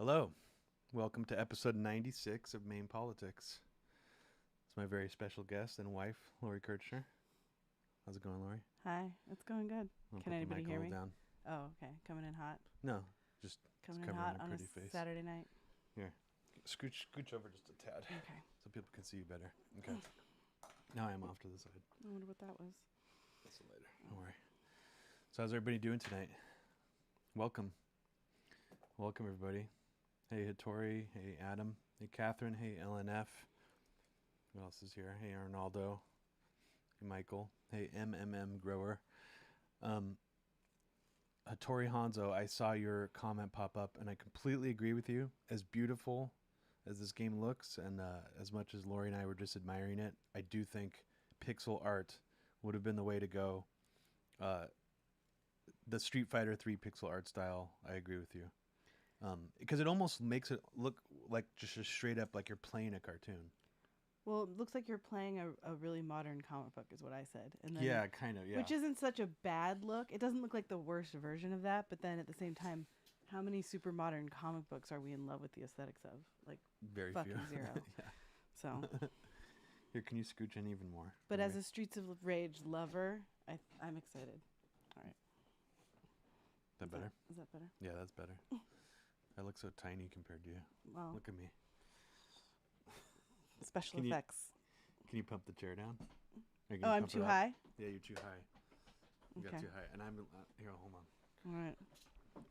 Hello. Welcome to episode 96 of MAME Politics. It's my very special guest and wife, Lori Kirchner. How's it going, Lori? Hi, it's going good. I'll Can put the anybody mic a hear little me? down. Oh, okay. Coming in hot. No, just Coming in covering hot my on pretty a face. Saturday night. Here, scooch over just a tad Okay. so people can see you better. Okay. Now I am off to the side. I wonder what that was. That's later. Don't worry. So how's everybody doing tonight? Welcome. Welcome, everybody. Hey, Hattori. Hey, Adam. Hey, Catherine. Hey, LNF. Who else is here? Hey, Arnaldo. Hey, Michael. Hey, MMM Grower. Hattori Hanzo, I saw your comment pop up, and I completely agree with you. As beautiful as this game looks, and as much as Lori and I were just admiring it, I do think pixel art would have been the way to go. The Street Fighter 3 pixel art style, I agree with you. Because it almost makes it look like just a straight up like you're playing a cartoon. Well, it looks like you're playing a really modern comic book, is what I said. And then, Yeah, kind of, yeah. Which isn't such a bad look. It doesn't look like the worst version of that, but then at the same time, how many super modern comic books are we in love with the aesthetics of? Like, very fucking few. zero. Yeah. So, Here, can you scooch in even more? but as a Streets of Rage lover, I'm excited. All right. That better? Is that better? Yeah, that's better. I look so tiny compared to you. Well, Look at me. special Can you- effects. Can you pump the chair down? Or can Oh, you I'm pump too it up? high? Yeah, you're too high. You got Okay. too high. And I'm here. Hold on. All right.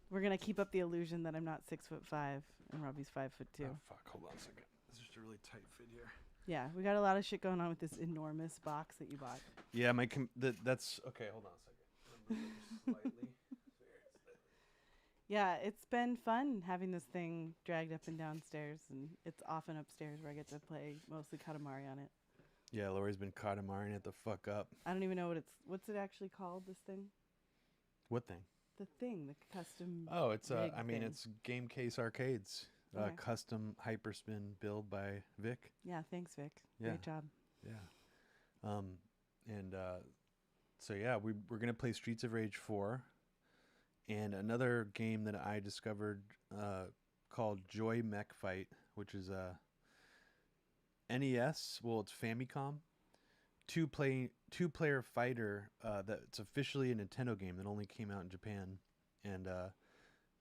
We're going to keep up the illusion that I'm not 6'5" and Robbie's 5'2". Oh fuck! Hold on a second. This is just a really tight fit here. Yeah, we got a lot of shit going on with this enormous box that you bought. Yeah, that's okay. Hold on a second. I'm gonna move it slightly. Yeah, it's been fun having this thing dragged up and downstairs, and it's often upstairs where I get to play mostly Katamari on it. Yeah, Lori's been Katamaring it the fuck up. I don't even know what's it actually called, this thing? What thing? The thing, the custom. Oh, it's rig I mean, thing. it's Game Case Arcades. Okay. Custom hyperspin build by Vic. Yeah, thanks, Vic. Yeah. Great job. Yeah. So yeah, we're gonna play Streets of Rage 4, and another game that I discovered called Joy Mech Fight, which is a NES. Well, it's Famicom. Two-player fighter that's officially a Nintendo game that only came out in Japan, and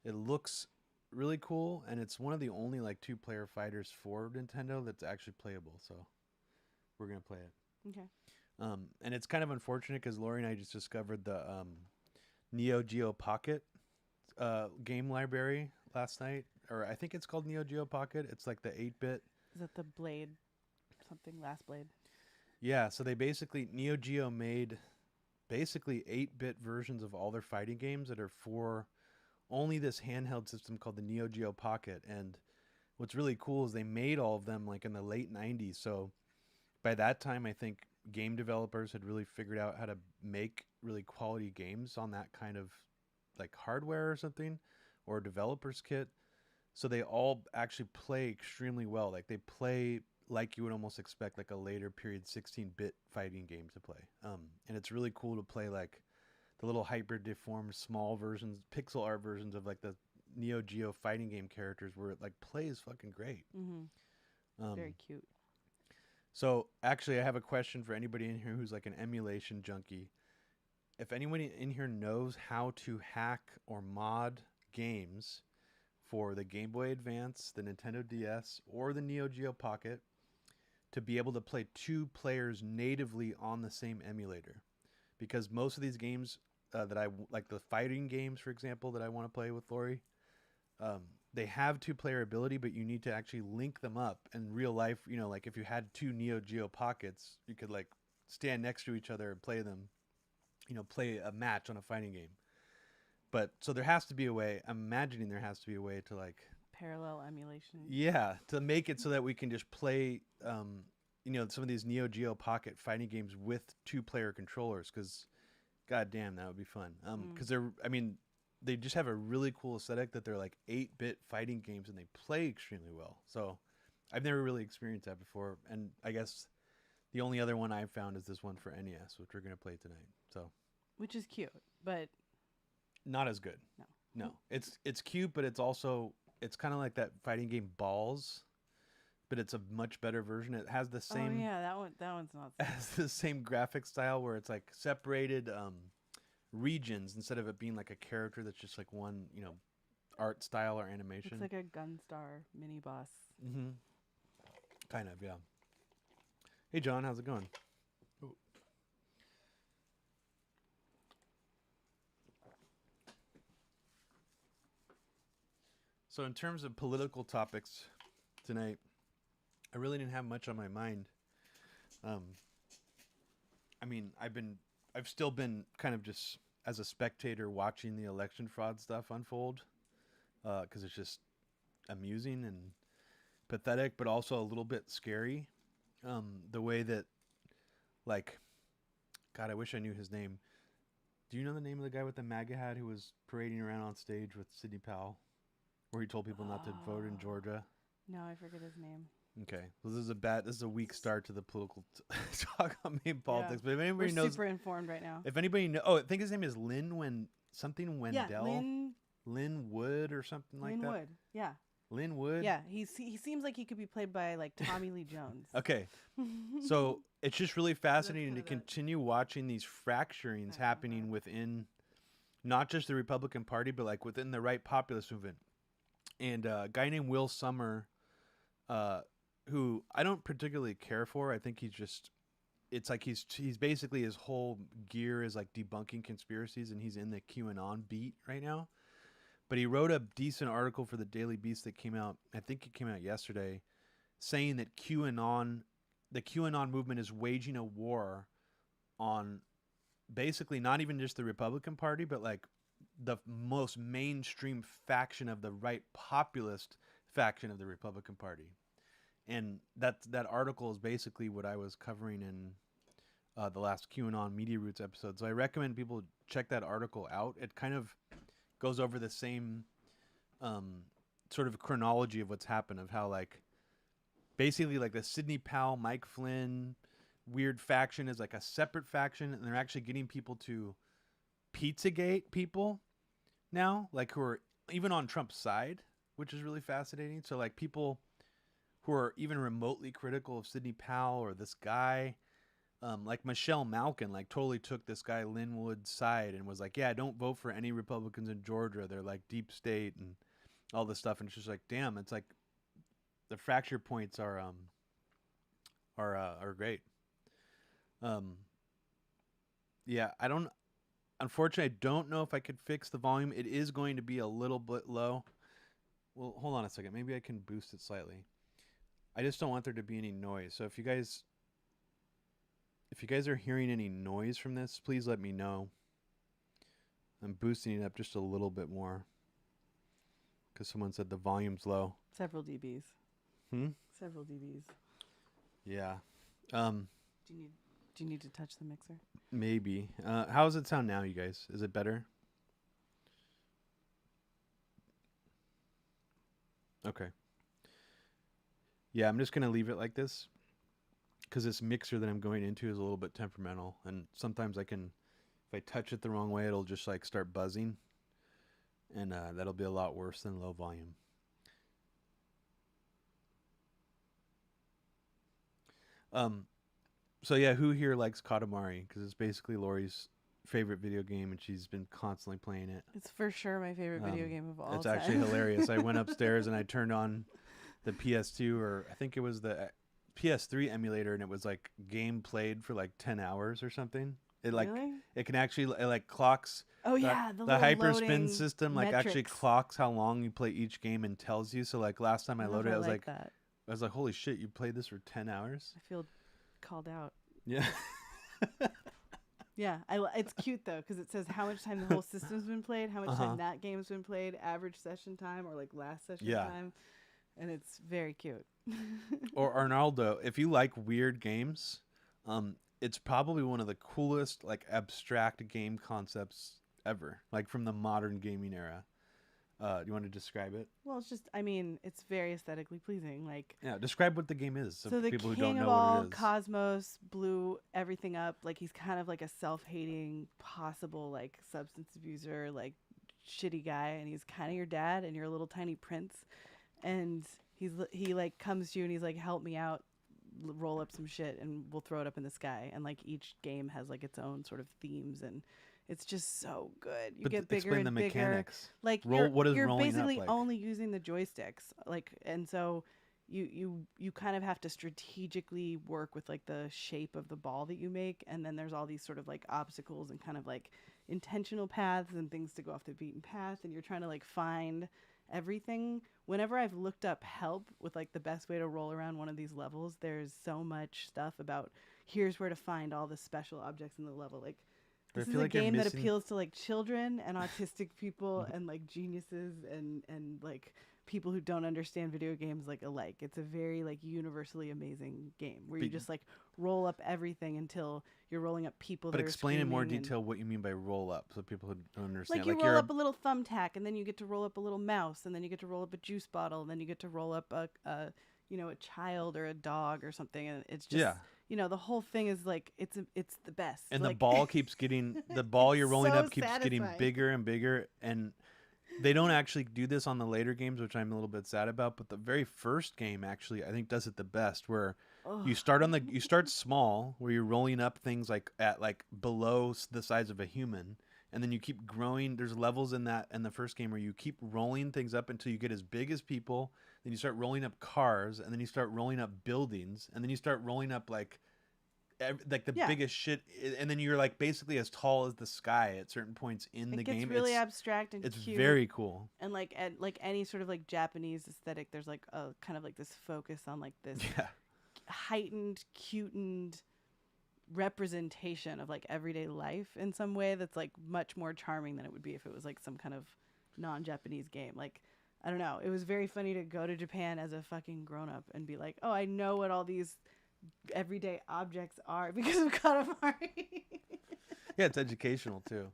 it looks really cool, and it's one of the only like two-player fighters for Nintendo that's actually playable. So we're gonna play it. Okay. And it's kind of unfortunate because Lori and I just discovered the Neo Geo Pocket game library last night, or I think it's called Neo Geo Pocket. It's like the 8-bit. Is that the Blade something? Last Blade? Yeah, so they basically, Neo Geo made basically 8-bit versions of all their fighting games that are for only this handheld system called the Neo Geo Pocket. And what's really cool is they made all of them like in the late 90s. So by that time, I think game developers had really figured out how to make really quality games on that kind of like hardware or something, or developer's kit. So they all actually play extremely well. Like they play like you would almost expect like a later period 16-bit fighting game to play. And it's really cool to play like the little hyper deformed small versions, pixel art versions of like the Neo Geo fighting game characters where it like plays fucking great. Mm-hmm. Very cute. So actually I have a question for anybody in here who's like an emulation junkie. If anybody in here knows how to hack or mod games for the Game Boy Advance, the Nintendo DS, or the Neo Geo Pocket to be able to play two players natively on the same emulator. Because most of these games that I like, the fighting games, for example, that I want to play with Lori, they have two-player ability, but you need to actually link them up in real life. You know, like if you had two Neo Geo Pockets, you could like stand next to each other and play them, you know, play a match on a fighting game. But so there has to be a way, I'm imagining there has to be a way to like Parallel emulation. yeah, to make it so that we can just play, you know, some of these Neo Geo Pocket fighting games with two-player controllers. Because, goddamn, that would be fun. Because they just have a really cool aesthetic that they're like 8-bit fighting games and they play extremely well. So, I've never really experienced that before, and I guess the only other one I've found is this one for NES, which we're gonna play tonight. So, Which is cute, but not as good. no. No, it's cute, but it's also it's kind of like that fighting game Balls, but it's a much better version. It has the Oh same yeah, that one's not. has the same graphic style where it's like separated regions instead of it being like a character that's just like one, art style or animation. It's like a Gunstar mini boss. Mm-hmm. Kind of, yeah. Hey, John, how's it going? Ooh. So, in terms of political topics tonight, I really didn't have much on my mind. I mean, I've still been kind of just as a spectator watching the election fraud stuff unfold, because it's just amusing and pathetic, but also a little bit scary. The way that, like, God, I wish I knew his name. Do you know the name of the guy with the MAGA hat who was parading around on stage with Sidney Powell, where he told people not to vote in Georgia? No, I forget his name. Okay, well, this is a weak start to the political talk on MAME politics. But if anybody We're knows, super informed right now. if anybody I think his name is Lynn Wendell, Yeah, Lynn Wood or something like Lynn that. Wood. Yeah. Lynn Wood. Yeah, he seems like he could be played by like Tommy Lee Jones. Okay, so it's just really fascinating to Look for that. continue watching these fracturings I love happening that. within not just the Republican Party, but like within the right populist movement. And a guy named Will Sommer, who I don't particularly care for. I think it's like he's basically, his whole gear is like debunking conspiracies, and he's in the QAnon beat right now. But he wrote a decent article for the Daily Beast that came out, I think it came out yesterday, saying that the QAnon movement is waging a war on basically not even just the Republican Party, but like the most mainstream faction of the right populist faction of the Republican Party. And that article is basically what I was covering in the last QAnon Media Roots episode. So I recommend people check that article out. It kind of goes over the same sort of chronology of what's happened, of how like basically like the Sidney Powell, Mike Flynn weird faction is like a separate faction, and they're actually getting people to Pizzagate people now, like who are even on Trump's side, which is really fascinating. So like people who are even remotely critical of Sidney Powell or this guy, like Michelle Malkin, like totally took this guy Lynn Wood's side and was like, yeah, don't vote for any Republicans in Georgia. They're like deep state and all this stuff. And it's just like, damn, it's like the fracture points are great. Yeah, unfortunately, I don't know if I could fix the volume. It is going to be a little bit low. Well, hold on a second. Maybe I can boost it slightly. I just don't want there to be any noise. So if you guys are hearing any noise from this, please let me know. I'm boosting it up just a little bit more because someone said the volume's low. Several dBs. Several dBs. Yeah. Do you need to touch the mixer? Maybe. How does it sound now, you guys? Is it better? Okay. Yeah, I'm just going to leave it like this because this mixer that I'm going into is a little bit temperamental, and sometimes if I touch it the wrong way, it'll just like start buzzing, and that'll be a lot worse than low volume. So yeah, who here likes Katamari? Because it's basically Lori's favorite video game, and she's been constantly playing it. It's for sure my favorite video game of all time. It's actually hilarious. I went upstairs and I turned on the PS2, or I think it was the PS3 emulator, and it was like game played for like 10 hours or something. It like Really? it can actually it like clocks. Oh yeah, the The hyper spin loading system like actually metrics. clocks how long you play each game and tells you. So like last time I don't know if loaded, I was like, that. holy shit, you played this for 10 hours? I feel called out. Yeah. Yeah, it's cute though because it says how much time the whole system's been played, how much time that game's been played, average session time or like last session time, and it's very cute. Or Arnaldo, if you like weird games, it's probably one of the coolest like abstract game concepts ever, like from the modern gaming era. Do you want to describe it? Well, it's just, I mean, it's very aesthetically pleasing. Like, Yeah, describe what the game is. so the people who king don't know of all what it is. cosmos blew everything up. Like, he's kind of like a self-hating, possible like substance abuser, like shitty guy, and he's kind of your dad, and you're a little tiny prince, and he like comes to you and he's like, help me out, roll up some shit, and we'll throw it up in the sky. And like each game has like its own sort of themes, and it's just so good. You get bigger explain and the bigger. mechanics. Like What is you're rolling up basically like? only using the joysticks, like, and so you kind of have to strategically work with like the shape of the ball that you make, and then there's all these sort of like obstacles and kind of like intentional paths and things to go off the beaten path, and you're trying to like find everything. Whenever I've looked up help with like the best way to roll around one of these levels, there's so much stuff about here's where to find all the special objects in the level. Like, this is a game that appeals to like children and autistic people and like geniuses and like people who don't understand video games like alike. It's a very like universally amazing game where you just like roll up everything until you're rolling up people. But explain in more detail what you mean by roll up, so people who don't understand. Like you roll up a little thumbtack, and then you get to roll up a little mouse, and then you get to roll up a juice bottle, and then you get to roll up a child or a dog or something, and it's just the whole thing is like it's the best. And like, the ball keeps getting the ball you're rolling so up keeps getting bigger and bigger, and they don't actually do this on the later games, which I'm a little bit sad about. But the very first game actually, I think, does it the best. Where you start small, where you're rolling up things like at like below the size of a human, and then you keep growing. There's levels in the first game where you keep rolling things up until you get as big as people. Then you start rolling up cars, and then you start rolling up buildings, and then you start rolling up like the biggest shit, and then you're like basically as tall as the sky at certain points in the game. It's really abstract and it's cute. Very cool. And like any sort of like Japanese aesthetic, there's like a kind of like this focus on like this heightened, cutened representation of like everyday life in some way that's like much more charming than it would be if it was like some kind of non-Japanese game. Like, I don't know. It was very funny to go to Japan as a fucking grown-up and be like, oh, I know what all these everyday objects are because of Katamari. Yeah, it's educational too.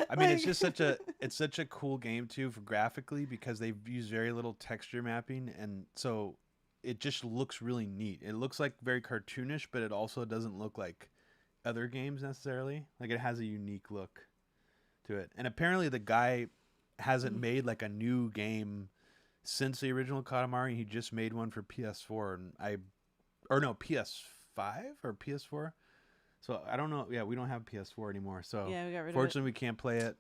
I mean, it's just such a cool game too for graphically, because they've used very little texture mapping, and so it just looks really neat. It looks like very cartoonish, but it also doesn't look like other games necessarily. Like, it has a unique look to it. And apparently the guy hasn't made like a new game since the original Katamari. He just made one for PS4 and PS5 or PS4. So I don't know. Yeah, we don't have PS4 anymore. So yeah, we got rid fortunately we can't play it.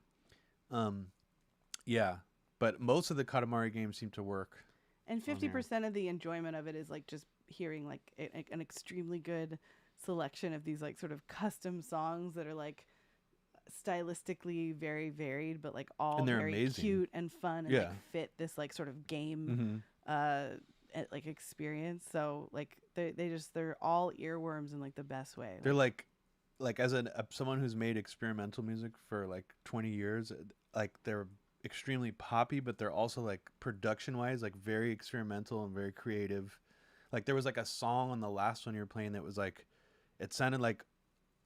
Yeah, but most of the Katamari games seem to work. And 50% of the enjoyment of it is like just hearing like an extremely good selection of these like sort of custom songs that are like stylistically very varied, but like all very amazing. Cute and fun and like fit this like sort of game like experience. So like they're all earworms in like the best way. They're like as someone who's made experimental music for like 20 years, like they're extremely poppy, but they're also like production wise like very experimental and very creative. Like there was like a song on the last one you were playing that was like, it sounded like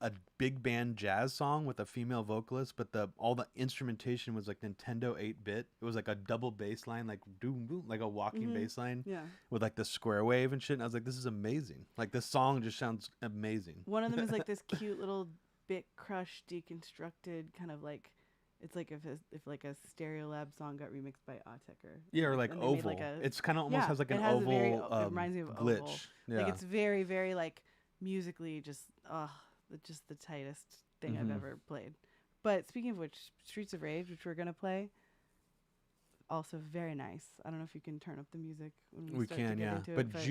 a big band jazz song with a female vocalist, but all the instrumentation was like Nintendo 8-bit. It was like a double bass line, like doom boom, like a walking bass line, with like the square wave and shit. And I was like, this is amazing. Like this song just sounds amazing. One of them is like this cute little Bit Crush deconstructed kind of like, it's like if like a Stereolab song got remixed by Autechre. Yeah, or like Oval. It's kind of almost has like an Oval it reminds me of glitch. Oval. Yeah. Like it's very, very like musically just the tightest thing I've ever played. But speaking of which, Streets of Rage, which we're gonna play, also very nice. I don't know if you can turn up the music when we start can, to get yeah. into but it. But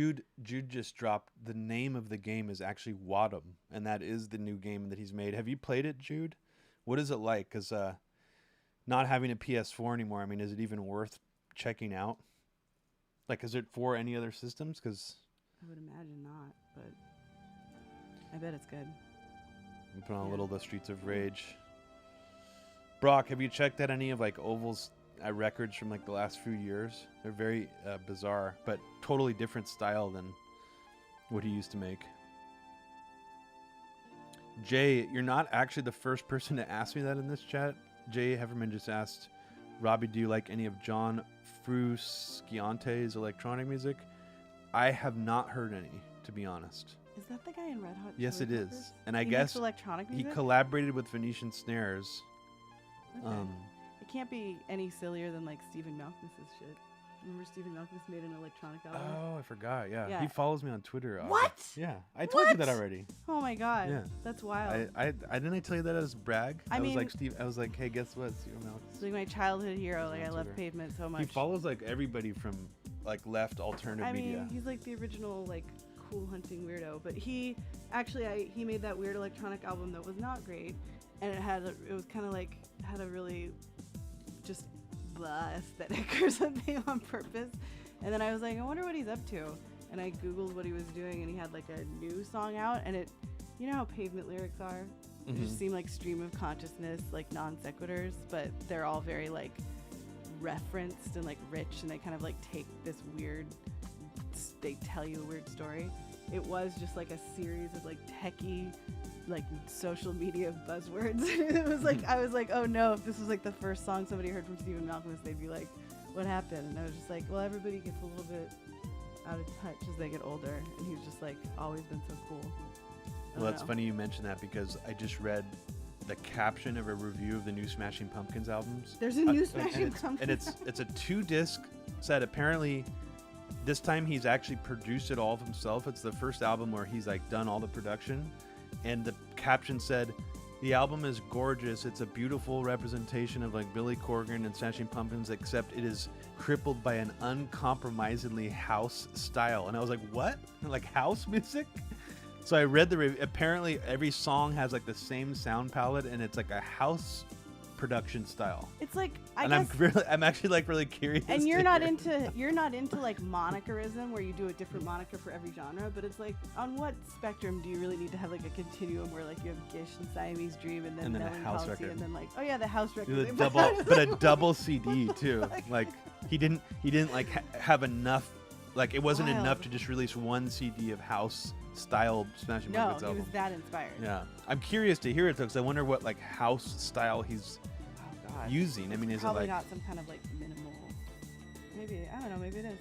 Jude just dropped the name of the game is actually Wadham, and that is the new game that he's made. Have you played it, Jude? What is it like? Because not having a PS4 anymore, I mean, is it even worth checking out? Like, is it for any other systems? Because I would imagine not, but I bet it's good. I'm putting on a little of the Streets of Rage. Brock, have you checked out any of like Oval's records from like the last few years? They're very bizarre, but totally different style than what he used to make. Jay, you're not actually the first person to ask me that in this chat. Jay Heverman just asked, Robbie, do you like any of John Frusciante's electronic music? I have not heard any, to be honest. Is that the guy in Red Hot? Yes, it Peppers? is. And I he guess makes electronic music? he collaborated with Venetian Snares. Okay. It can't be any sillier than like Stephen Malkmus's shit. Remember Stephen Malkmus made an electronic album? Oh, I forgot. Yeah. Yeah. He follows me on Twitter. What? Yeah. I told you What? that already. Oh my god. Yeah. That's wild. I didn't I tell you that as brag? I was mean- like Steve. I was like, hey, guess what? Stephen It's Malkmus. like my childhood hero. Like On I love Twitter. Pavement so much. He follows like everybody from like left alternative I mean, media. he's like the original like cool hunting weirdo. But he made that weird electronic album that was not great, and it was kind of like had a really just blah aesthetic or something on purpose. And then I was like, I wonder what he's up to. And I googled what he was doing, and he had like a new song out, and it, you know how Pavement lyrics are. They Mhm. just seem like stream of consciousness, like non sequiturs, but they're all very like referenced and like rich, and they kind of like take this weird, they tell you a weird story. It was just like a series of like techie, like social media buzzwords. It was like, I was like, oh no, if this was like the first song somebody heard from Stephen Malkmus, they'd be like, what happened? And I was just like, well, everybody gets a little bit out of touch as they get older, and he's just like always been so cool. I Well, don't that's know. funny you mention that because I just read the caption of a review of the new Smashing Pumpkins albums. There's a new and Smashing it's- Pumpkins. And it's a 2-disc set. Apparently, this time he's actually produced it all of himself. It's the first album where he's like done all the production. And the caption said, "The album is gorgeous. It's a beautiful representation of like Billy Corgan and Smashing Pumpkins, except it is crippled by an uncompromisingly house style." And I was like, "What? Like house music?" So I read the review. Apparently, every song has like the same sound palette, and it's like a house production style. It's like I And guess. I'm actually like really curious. And to you're not hear. into like monikerism where you do a different moniker for every genre, but it's like on what spectrum do you really need to have like a continuum where like you have Gish and Siamese Dream and then And then a house Melancholy record. and then like, oh yeah, the house record. The they put double, out. but a double CD too. Like he didn't like have enough. Like it wasn't Wild. enough to just release one CD of house style Smashing No, Pumpkins he album. was that inspired. Yeah, I'm curious to hear it though, because I wonder what like house style he's Oh god. using. I mean, is it Probably like? not some kind of like minimal. Maybe I don't know. Maybe it is.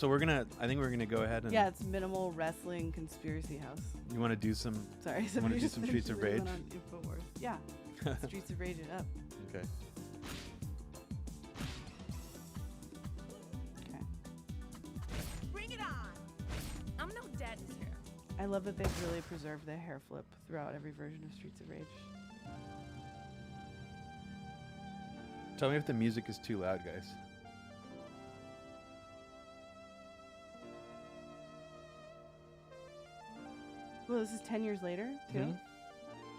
So I think we're gonna go ahead and. Yeah, it's minimal wrestling conspiracy house. You want to do some? Sorry, wanna somebody do just some finished Streets of a really Rage? one on Infowars. Yeah, Streets of Rage it up. Okay. Okay. Bring it on! I'm no daddy's here. I love that they've really preserved the hair flip throughout every version of Streets of Rage. Tell me if the music is too loud, guys. Well, this is 10 years later, too? Mhm.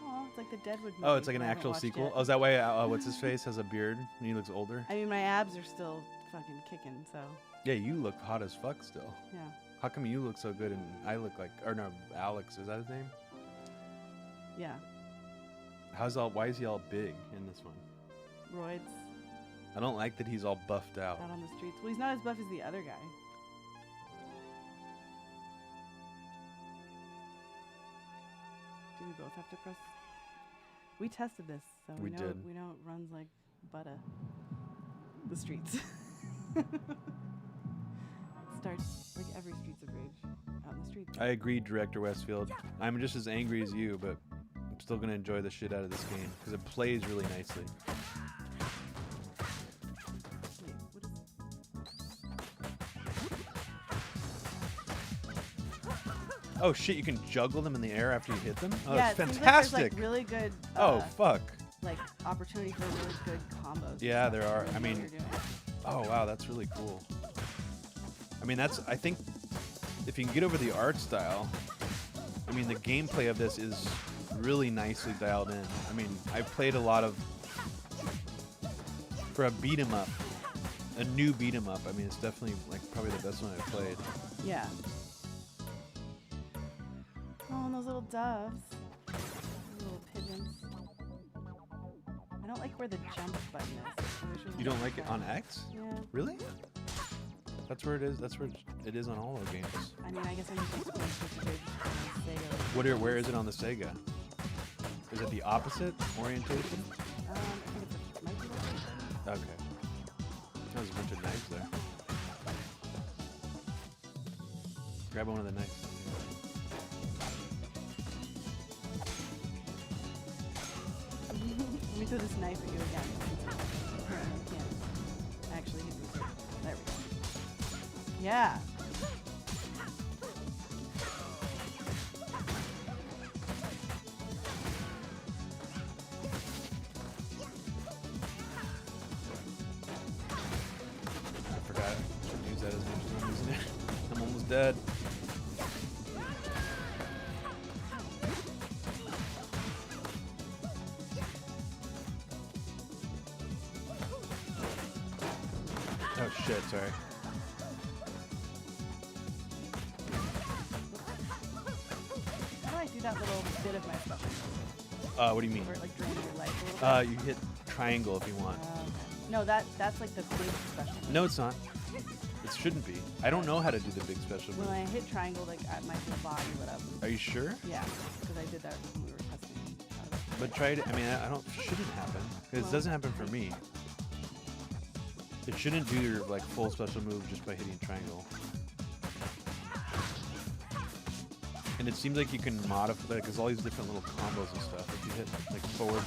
Oh, it's like the Deadwood movie. Oh, it's like an but I haven't actual watched sequel. it. Oh, is that why? What's his face has a beard and he looks older? I mean, my abs are still fucking kicking, so, Yeah, you look hot as fuck still. yeah. How come you look so good and I look like, or no, Alex, is that his name? Yeah. Why is he all big in this one? Roids I don't like that he's all buffed out. out on the streets. Well, he's not as buff as the other guy. Do we both have to press? We tested this, so We know did. we know it runs like butter. The streets. Starts like every Streets of Rage out in the streets. I agree, Director Westfield. I'm just as angry as you, but I'm still gonna enjoy the shit out of this game because it plays really nicely. Wait, what is Oh shit, you can juggle them in the air after you hit them? Oh, yeah, that's it seems fantastic! like there's like really good. Oh fuck. Like opportunity for really good combos. and Yeah, stuff there if you are. really I know what mean, you're doing. Oh wow, that's really cool. I mean, I think if you can get over the art style, I mean, the gameplay of this is really nicely dialed in. I mean, I've played a lot of, for a beat 'em up, a new beat 'em up. I mean, it's definitely like probably the best one I've played. Yeah. Oh, and those little doves. Little pigeons. I don't like where the jump button is. I wish it was You don't on like the it on side. X? Yeah. Really? That's where it is. That's where it is on all the games. I mean, I guess I'm just used to playing Streets of Rage on Sega. Where is it on the Sega? Is it the opposite orientation? I think it might be like Okay. There's a bunch of knives there. Grab one of the knives. Let me throw this knife at you again. You can't actually hit me. There we go. Yeah. I forgot. Shouldn't use that as much as I'm using it. I'm almost dead. Oh shit, sorry. How do I do that little bit of my special? What do you mean? Where it like drains your life a little bit? You hit triangle if you want. Okay. No, that's like the big special. No, it's not. It shouldn't be. I don't know how to do the big special When move. I hit triangle, like my whole body lit up. Are you sure? Yeah, because I did that when we were testing. But try it. I mean, I don't. Shouldn't happen. 'Cause it doesn't happen for me. It shouldn't do your like full special move just by hitting triangle. And it seems like you can modify, like, there's all these different little combos and stuff. If you hit like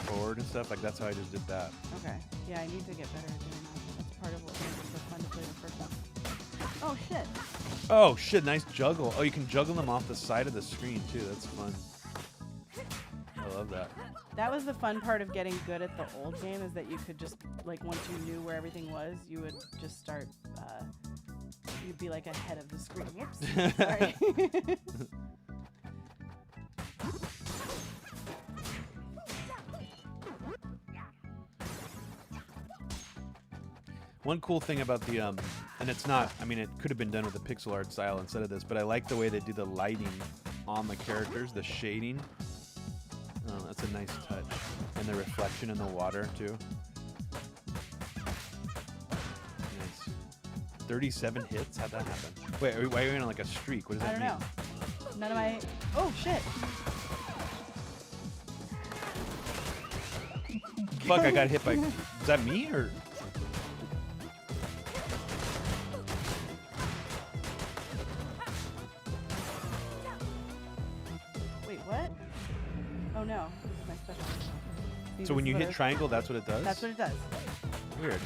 forward and stuff, like that's how I just did that. Okay. Yeah, I need to get better at doing that. That's part of what makes it so fun to play the first one. Oh shit. Oh shit! Nice juggle. Oh, you can juggle them off the side of the screen too. That's fun. I love that. That was the fun part of getting good at the old game, is that you could just, like, once you knew where everything was, you would just start, you'd be like ahead of the screen. Whoops. Sorry. One cool thing about the and it's not. I mean, it could have been done with a pixel art style instead of this, but I like the way they do the lighting on the characters, the shading. That's a nice touch, and the reflection in the water too. Nice. 37 hits. How'd that happen? Wait, why are you on like a streak? What does I that don't mean? know. None of my. Oh shit. Fuck! I got hit by. Is that me or? Wait, what? Oh no, this is my special. See, So when this you is what hit I- triangle, that's what it does? That's what it does. Weird.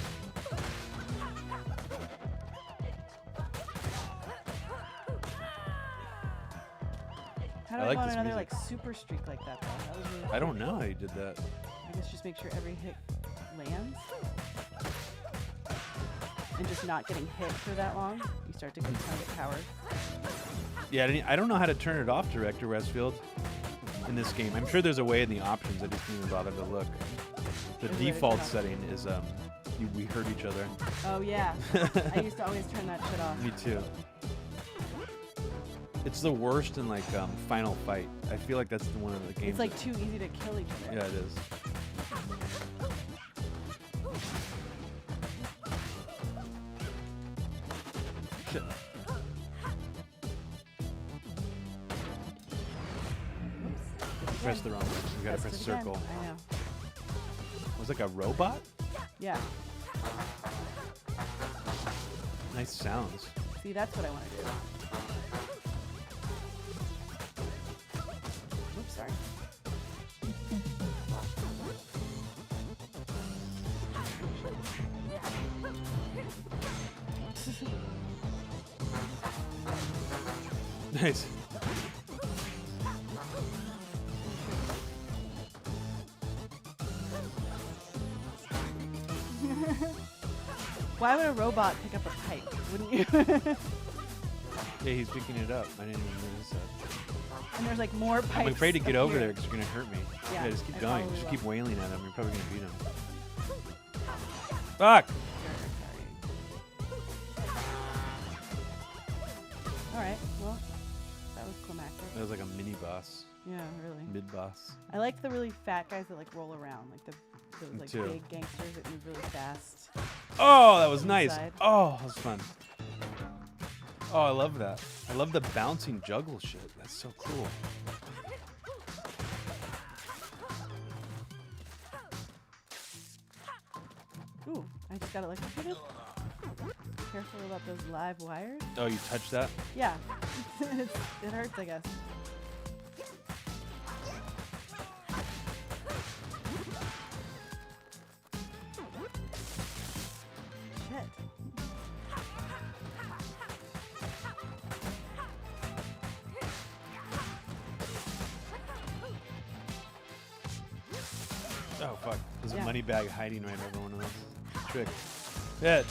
How do I I, like go on this another music. like super streak like that though? That was really I don't know how you did that. I guess just make sure every hit lands. And just not getting hit for that long. You start to kind of get powered. Yeah, I don't know how to turn it off, Director Westfield, in this game. I'm sure there's a way in the options. I just didn't even bother to look. The There's a way to default turn off. setting is we hurt each other. Oh yeah. I used to always turn that shit off. Me too. It's the worst in like Final Fight. I feel like that's the one of the games. It's like too easy to kill each other. Yeah, it is. Shit. Oops. Press the wrong one. We gotta press Pressed it again. circle. I know. Was it like a robot? Yeah. Nice sounds. See, that's what I want to do. Oops, sorry. Nice. Why would a robot pick up a pipe? Wouldn't you? Yeah, he's picking it up. I didn't even notice that. And there's like more pipes. I'm afraid to get over there appearing. because you're gonna hurt me. Yeah, Just keep I going. probably Just will. keep wailing at him. You're probably gonna beat him. Fuck! Alright, well, that was climactic. That was like a mini boss, Yeah, really. mid boss. I like the really fat guys that like roll around, like those Me like too. big gangsters that move really fast. Oh, that was nice. Inside. Oh, that was fun. Oh, I love that. I love the bouncing juggle shit. That's so cool. Ooh, I just got electrocuted. Careful about those live wires. Oh, you touched that? Yeah, it hurts, I guess. Oh fuck! There's Yeah. a money bag hiding right over one of those. Trick. Hit.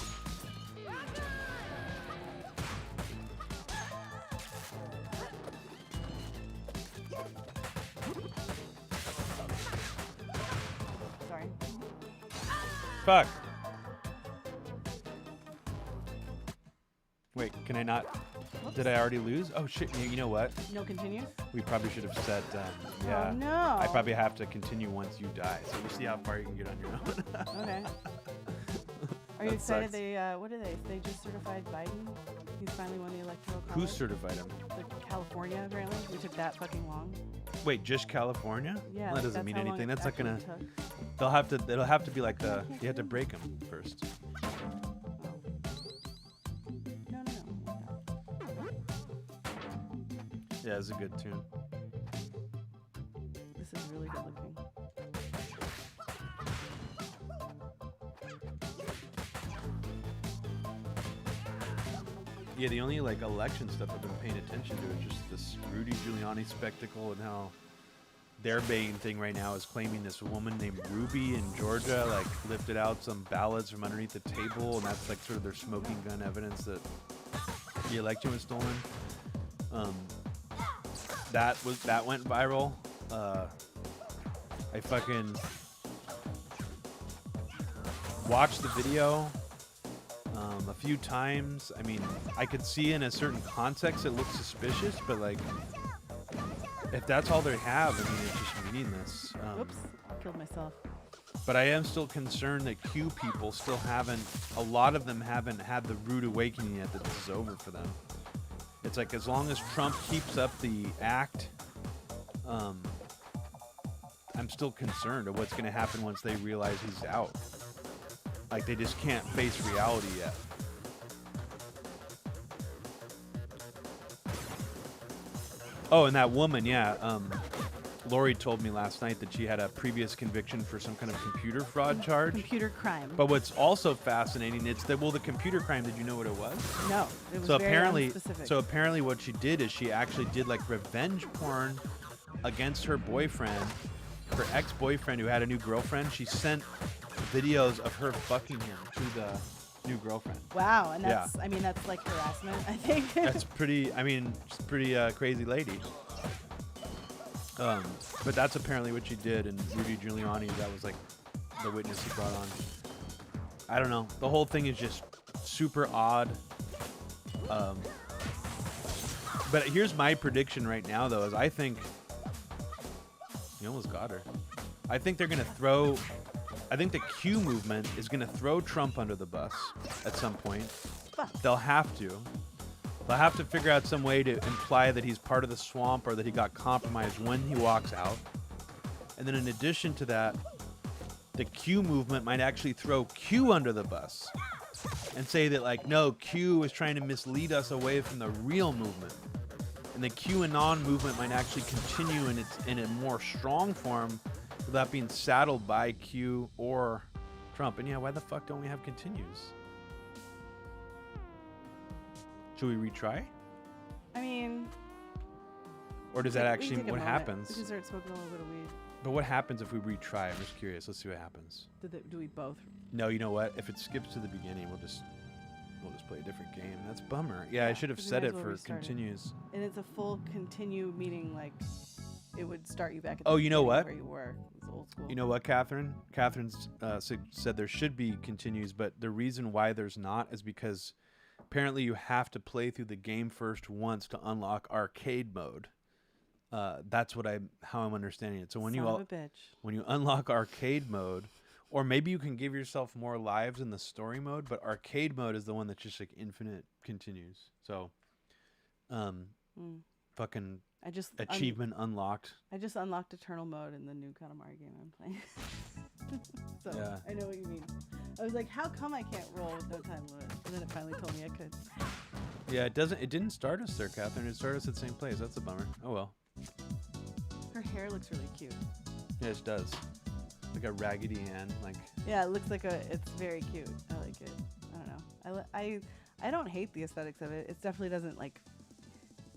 Sorry. Fuck. Wait, can I not? Did I already lose? Oh shit! You know what? No continue? We probably should have said. Yeah. Oh, no. I probably have to continue once you die, so you see how far you can get on your own. Okay. Are you That excited? sucks. They what are they? They just certified Biden. He's finally won the electoral college. Who certified him? The California, apparently. We took that fucking long. Wait, just California? Yeah. Well, that like, doesn't that's mean how long anything. it That's not gonna. actually took. They'll have to. It'll have to be like the. You have to break them first. Oh. No. Yeah, it's a good tune. This is really good looking. Yeah, the only like election stuff I've been paying attention to is just this Rudy Giuliani spectacle and how their main thing right now is claiming this woman named Ruby in Georgia like lifted out some ballots from underneath the table, and that's like sort of their smoking gun evidence that the election was stolen. That went viral. I fucking watched the video a few times. I mean, I could see in a certain context it looks suspicious, but like, if that's all they have, I mean, it's just meaningless. Oops. Killed myself. But I am still concerned that Q people still haven't, a lot of them haven't had the rude awakening yet that this is over for them. It's like, as long as Trump keeps up the act, I'm still concerned of what's going to happen once they realize he's out. Like, they just can't face reality yet. Oh, and that woman, yeah. Lori told me last night that she had a previous conviction for some kind of computer fraud charge. Computer crime. But what's also fascinating, it's that, well, the computer crime, did you know what it was? No, it was So very apparently, unspecific. what she did is she actually did like revenge porn against her boyfriend, her ex-boyfriend who had a new girlfriend. She sent videos of her fucking him to the new girlfriend. Wow, and that's, I mean, that's like harassment, I think. That's pretty, I mean, she's a pretty crazy lady. But that's apparently what she did, and Rudy Giuliani, that was like the witness he brought on. I don't know. The whole thing is just super odd. But here's my prediction right now, though, is I think... You almost got her. I think they're going to throw... I think the Q movement is going to throw Trump under the bus at some point. Fuck. They'll have to. They'll have to figure out some way to imply that he's part of the swamp or that he got compromised when he walks out. And then in addition to that, the Q movement might actually throw Q under the bus and say that, like, no, Q is trying to mislead us away from the real movement. And the QAnon movement might actually continue in a more strong form without being saddled by Q or Trump. And yeah, why the fuck don't we have continues? Should we retry? I mean... Or does we that can actually, take a what moment. happens? We can start smoking a little bit of weed. But what happens if we retry? I'm just curious. Let's see what happens. Do we both? No, you know what? If it skips to the beginning, we'll just play a different game. That's bummer. Yeah, I should have 'cause we said might it as well for restart it. continues. And it's a full continue, meaning like it would start you back at Oh, the you know beginning what? where you were. It's old school. You know what, Catherine? Catherine's said there should be continues, but the reason why there's not is because apparently you have to play through the game first once to unlock arcade mode. That's how I'm understanding it. So when Son of a bitch. when you unlock arcade mode, or maybe you can give yourself more lives in the story mode, but arcade mode is the one that's just like infinite continues. So, fucking I just achievement unlocked. I just unlocked Eternal mode in the new Katamari game I'm playing. So Yeah. I know what you mean. I was like, how come I can't roll with no time limit? And then it finally told me I could. Yeah, it didn't start us there, Catherine. It started us at the same place. That's a bummer. Oh well. Her hair looks really cute. Yeah, it does. Like a Raggedy Ann, like. Yeah, it looks like it's very cute. I like it. I don't know. I don't hate the aesthetics of it. It definitely doesn't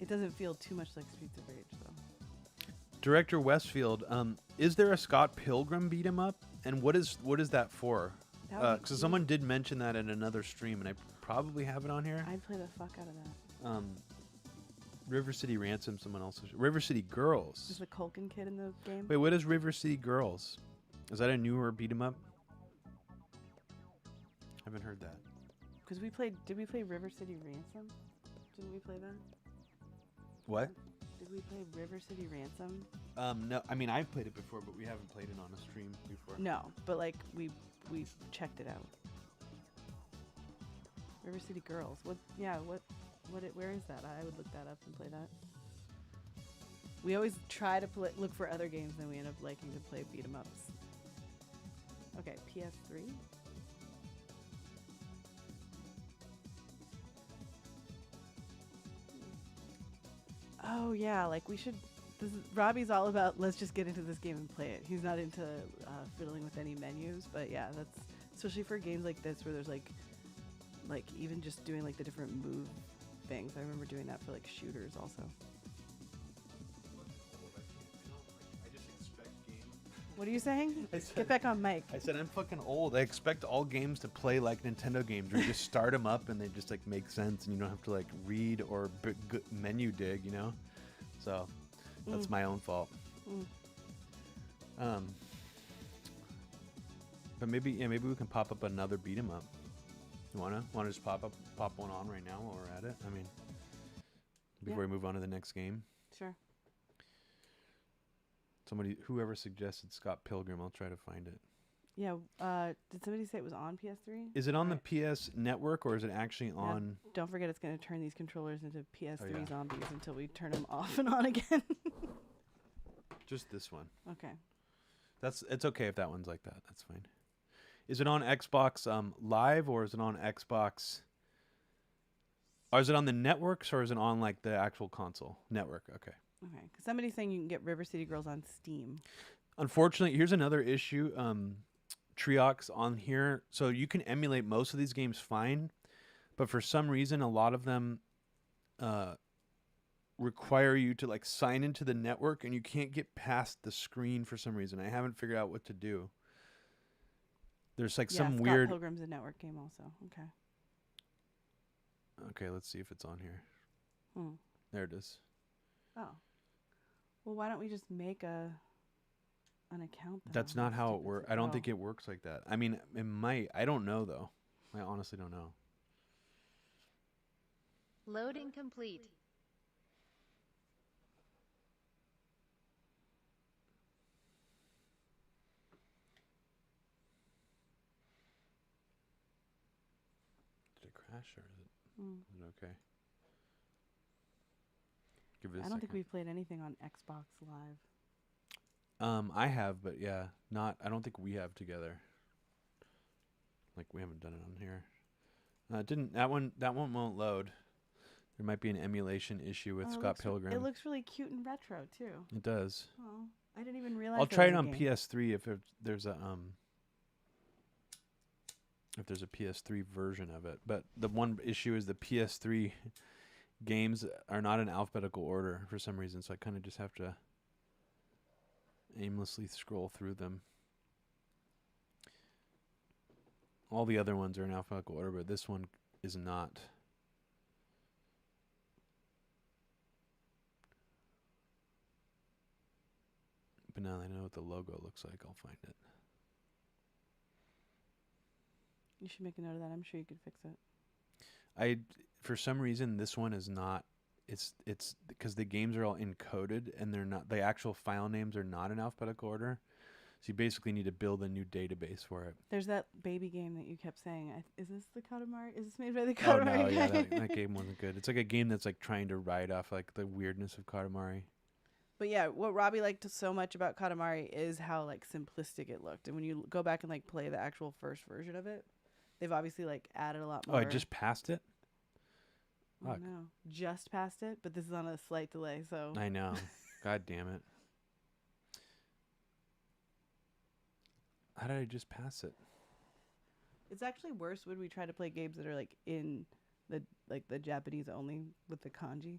it doesn't feel too much like Streets of Rage though. Director Westfield, is there a Scott Pilgrim beat 'em up, and what is that for? That would be Because someone did mention that in another stream, and I probably have it on here. I'd play the fuck out of that. River City Ransom, someone else. River City Girls. Is the Culkin kid in the game? Wait, what is River City Girls? Is that a newer beat 'em up? Haven't heard that. Because did we play River City Ransom? Didn't we play that? What? Did we play River City Ransom? No, I mean I've played it before, but we haven't played it on a stream before. No, but like we checked it out. River City Girls. Where is that? I would look that up and play that. We always try to look for other games, and we end up liking to play beat 'em ups. Okay, PS3. Oh yeah, like we should. Robbie's all about let's just get into this game and play it. He's not into fiddling with any menus, but yeah, that's especially for games like this where there's like even just doing like the different move things. I remember doing that for like shooters also. What are you saying? Get back on mic. I said I'm fucking old. I expect all games to play like Nintendo games, where you just start them up and they just like make sense, and you don't have to like read or menu dig, you know. So that's my own fault. But maybe we can pop up another beat 'em up. You wanna just pop one on right now while we're at it? I mean, before we move on to the next game. Sure. Whoever suggested Scott Pilgrim, I'll try to find it. Yeah. Did somebody say it was on PS3? Is it on the PS Network, or is it actually on? Don't forget, it's going to turn these controllers into PS3 yeah. zombies until we turn them off and on again. Just this one. Okay. It's okay if that one's like that. That's fine. Is it on Xbox Live, or is it on Xbox? Or is it on the networks, or is it on like the actual console network? Okay. Okay. Because somebody's saying you can get River City Girls on Steam. Unfortunately, here's another issue. Triox on here, so you can emulate most of these games fine, but for some reason, a lot of them require you to like sign into the network, and you can't get past the screen for some reason. I haven't figured out what to do. There's like some Scott weird. Pilgrim's a network game also. Okay. Okay, let's see if it's on here. There it is. Oh. Well, why don't we just make an account? That's not how it works. I don't think it works like that. I mean, it might. I don't know though. I honestly don't know. Loading complete. Did it crash, or is it okay? Give it a I don't second. think we've played anything on Xbox Live. I have, but yeah, not. I don't think we have together. Like we haven't done it on here. Didn't that one? That one won't load. There might be an emulation issue with Scott Pilgrim. It looks really cute and retro too. It does. Oh, I didn't even realize. I'll try it on PS3 if there's a PS3 version of it. But the one issue is the PS3 games are not in alphabetical order for some reason, so I kind of just have to aimlessly scroll through them. All the other ones are in alphabetical order, but this one is not. But now that I know what the logo looks like, I'll find it. You should make a note of that. I'm sure you could fix it. For some reason, this one is not. It's because the games are all encoded, and they're not. The actual file names are not in alphabetical order. So you basically need to build a new database for it. There's that baby game that you kept saying. Is this the Katamari? Is this made by the Katamari? Oh no, yeah, that game wasn't good. It's like a game that's like trying to ride off like the weirdness of Katamari. But yeah, what Robbie liked so much about Katamari is how like simplistic it looked. And when you go back and like play the actual first version of it, they've obviously like added a lot more. Oh, I just passed it? Oh no, just passed it, but this is on a slight delay, so. I know. God damn it. How did I just pass it? It's actually worse when we try to play games that are like in the Japanese only with the kanji,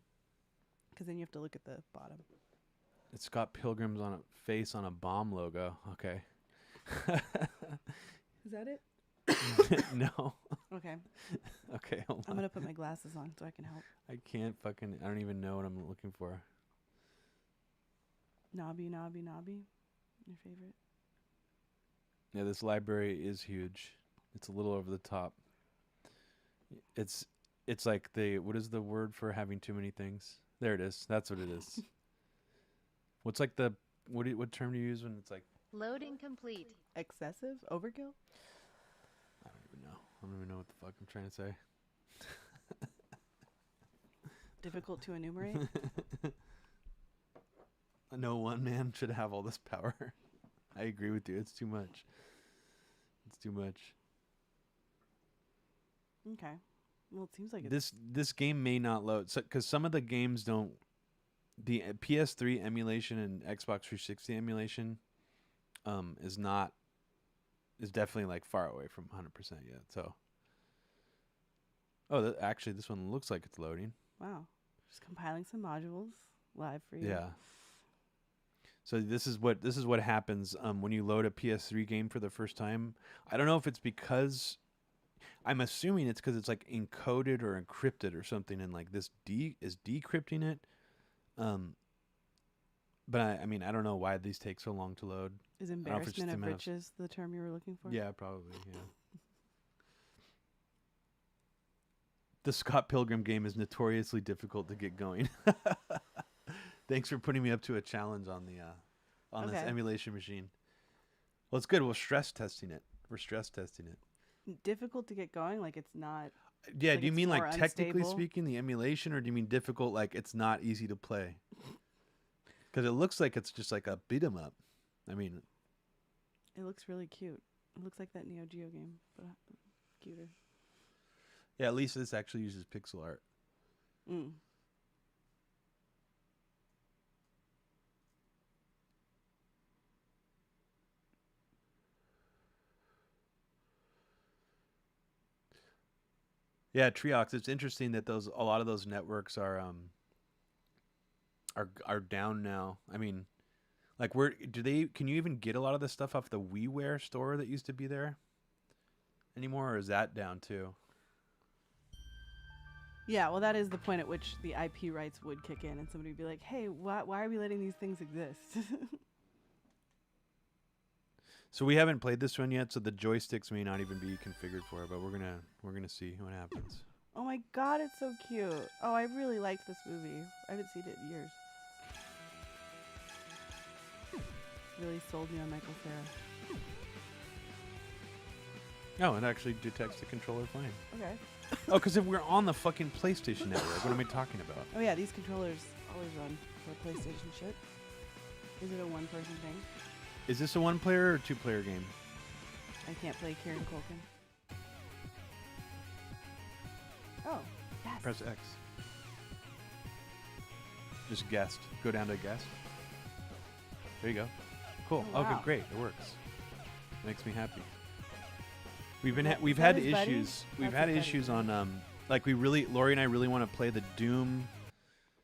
because then you have to look at the bottom. It's Scott Pilgrim's on a face on a bomb logo. Okay. Is that it? No. Okay. Okay, hold I'm on. going to put my glasses on so I can help. I can't fucking. I don't even know what I'm looking for. Nobby. Your favorite? Yeah, this library is huge. It's a little over the top. It's like what is the word for having too many things? There it is. That's what it is. What's like what term do you use when it's like Loading complete. Excessive? Overkill? I don't even know what the fuck I'm trying to say. Difficult to enumerate? No one man should have all this power. I agree with you. It's too much. It's too much. Okay. Well, it seems like it's... This game may not load because some of the games don't. The PS3 emulation and Xbox 360 emulation is definitely like far away from 100% yet. So, actually, this one looks like it's loading. Wow. Just compiling some modules live for you. Yeah. So this is what happens when you load a PS3 game for the first time. I don't know if it's because I'm assuming it's because it's like encoded or encrypted or something, and like this is decrypting it. But I mean, I don't know why these take so long to load. Is embarrassment of riches the term you were looking for? Yeah, probably. Yeah. The Scott Pilgrim game is notoriously difficult to get going. Thanks for putting me up to a challenge on this emulation machine. Well, it's good. We're stress testing it. Difficult to get going? Like it's not... Yeah, like do you mean like technically unstable? speaking, the emulation, or do you mean difficult like it's not easy to play? Because it looks like it's just like a beat 'em up. I mean... It looks really cute. It looks like that Neo Geo game, but cuter. Yeah, at least this actually uses pixel art. Mm. Yeah, Triox. It's interesting that a lot of those networks are down now. I mean, like can you even get a lot of the stuff off the WiiWare store that used to be there anymore, or is that down too? Yeah, well, that is the point at which the IP rights would kick in, and somebody would be like, "Hey, why are we letting these things exist?" So we haven't played this one yet, so the joysticks may not even be configured for it, but we're gonna see what happens. Oh my god, it's so cute. Oh, I really liked this movie. I haven't seen it in years. Really sold me on Michael Cera. Oh, it actually detects the controller playing. Okay. Oh, because if we're on the fucking PlayStation Network, what am I talking about? Oh yeah, these controllers always run for PlayStation shit. Is it a one-person thing? Is this a one-player or two-player game? I can't play Kieran Culkin. Oh, yes. Press X. Just guest. Go down to guest. There you go. Cool. Oh, Okay, wow. great. It works. Makes me happy. We've Is had that his buddy? issues. We've That's had his buddy. issues on like Lori and I really want to play the Doom.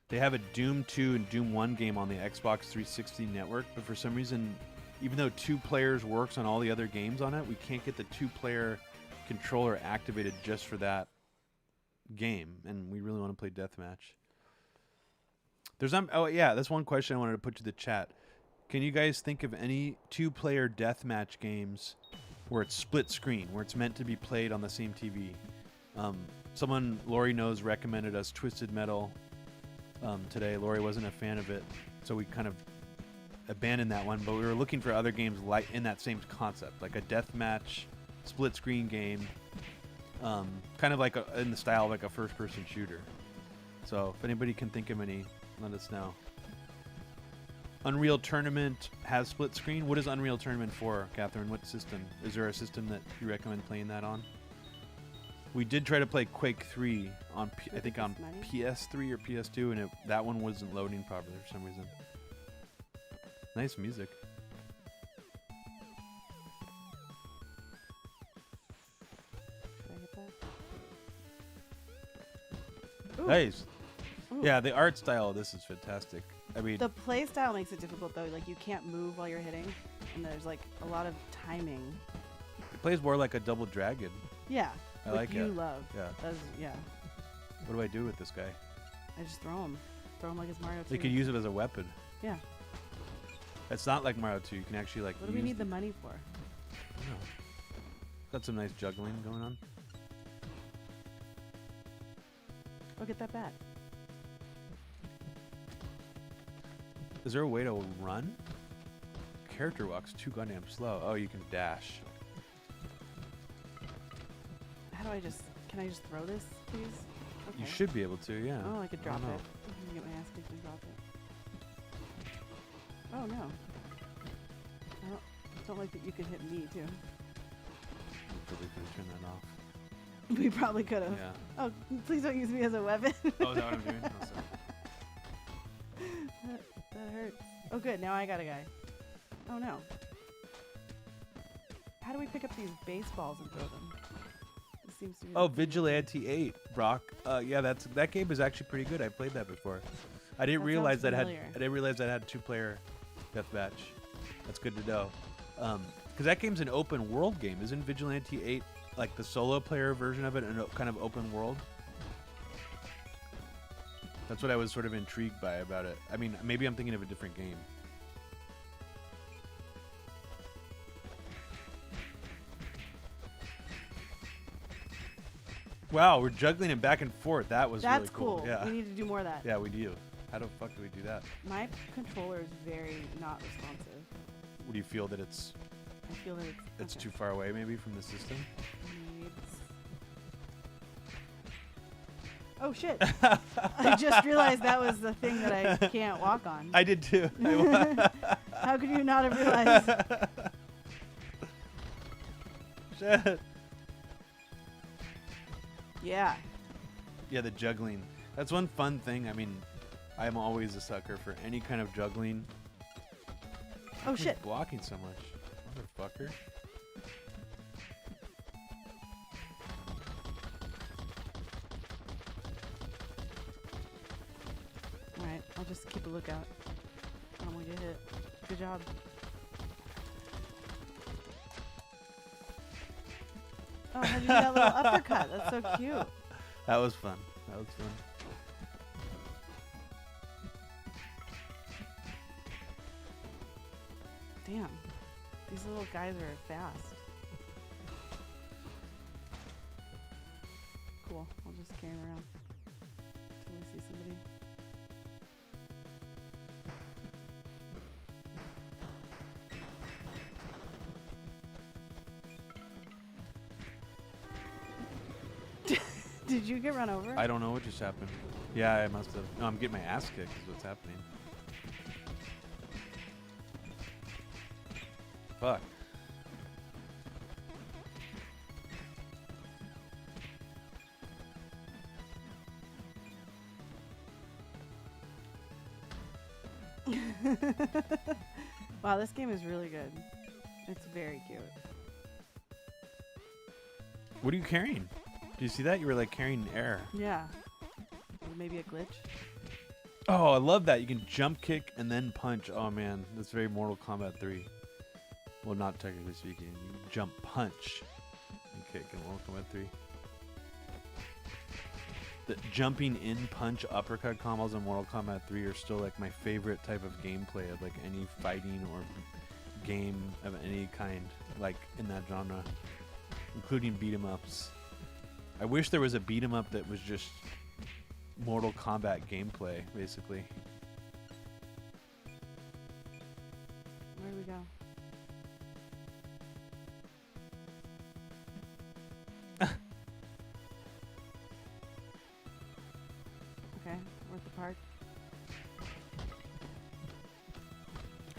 They have a Doom 2 and Doom 1 game on the Xbox 360 network, but for some reason, even though 2 players works on all the other games on it, we can't get the 2-player controller activated just for that game, and we really want to play deathmatch. That's one question I wanted to put to the chat. Can you guys think of any 2-player deathmatch games where it's split screen, where it's meant to be played on the same TV? Someone Lori knows recommended us Twisted Metal today. Lori wasn't a fan of it, so we kind of abandoned that one, but we were looking for other games like in that same concept, like a deathmatch split screen game, kind of like in the style of like a first-person shooter. So if anybody can think of any, let us know. Unreal Tournament has split screen. What is Unreal Tournament for, Catherine? What system? Is there a system that you recommend playing that on? We did try to play Quake 3 on, I think on PS3 or PS2, and that one wasn't loading properly for some reason. Nice music. Should I hit that? Ooh. Nice. Ooh. Yeah, the art style of this is fantastic. I mean, The play style makes it difficult though. Like you can't move while you're hitting, and there's like a lot of timing. it plays more like a Double Dragon. Yeah. I which like you it. love. Yeah. Yeah. What do I do with this guy? I just throw him. Throw him like it's Mario 2. You could use it as a weapon. Yeah. It's not like Mario 2. You can actually like. What do we need the money for? I don't know. Got some nice juggling going on. Oh, get that bat. Is there a way to run? Character walks too goddamn slow. Oh, you can dash. How do I just? Can I just throw this, please? Okay. You should be able to, yeah. Oh, I could drop don't it. know. I can get my ass kicked and drop it. Oh no. I don't like that you could hit me too. We probably could have turned that off. We probably could have. Yeah. Oh, please don't use me as a weapon. Oh, is that what I'm doing? Oh, sorry. that hurts. Oh, good. Now I got a guy. Oh no. How do we pick up these baseballs and throw them? It seems to be. Oh, Vigilante 8, Brock. Yeah, that game is actually pretty good. I played that before. I didn't That realize sounds that familiar. I didn't realize that had 2-player deathmatch. That's good to know. Because that game's an open world game. Isn't Vigilante 8 like the solo player version of it, and kind of open world? That's what I was sort of intrigued by about it. I mean, maybe I'm thinking of a different game. Wow, we're juggling it back and forth. That was That's really cool. cool. Yeah. We need to do more of that. Yeah, we do. How the fuck do we do that? My controller is very not responsive. Would you feel that it's I feel that it's okay. too far away maybe from the system? Needs- Oh shit! I just realized that was the thing that I can't walk on. I did too. How could you not have realized? Shit. Yeah. Yeah, the juggling. That's one fun thing. I mean, I'm always a sucker for any kind of juggling. Oh Who's shit! blocking so much, motherfucker. All right, I'll just keep a lookout. I don't want to get hit. Good job. Oh, how'd you do that little uppercut? That's so cute. That was fun. That was fun. Damn. These little guys are fast. Cool. I'll just carry him around until we see somebody. Did you get run over? I don't know what just happened. Yeah, I must have. No, I'm getting my ass kicked is what's happening. Fuck. Wow, this game is really good. It's very cute. What are you carrying? Do you see that? You were like carrying air. Yeah. Maybe a glitch. Oh, I love that. You can jump kick and then punch. Oh man, that's very Mortal Kombat 3. Well, not technically speaking. You can jump punch and kick in Mortal Kombat 3. The jumping in punch uppercut combos in Mortal Kombat 3 are still like my favorite type of gameplay of like any fighting or game of any kind like in that genre, including beat 'em ups. I wish there was a beat 'em up that was just Mortal Kombat gameplay, basically. Where do we go? Okay, we're at the park.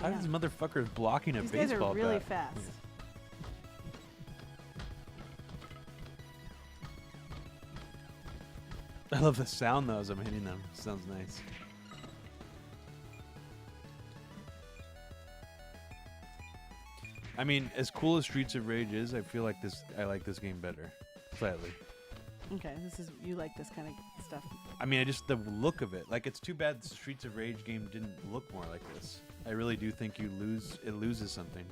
How Yeah. does motherfuckers blocking a These guys baseball are really bat? fast. I love the sound though as I'm hitting them. Sounds nice. I mean, as cool as Streets of Rage is, I feel like I like this game better. Slightly. Okay, you like this kind of stuff I mean, I just the look of it. Like, it's too bad the Streets of Rage game didn't look more like this. I really do think it loses something.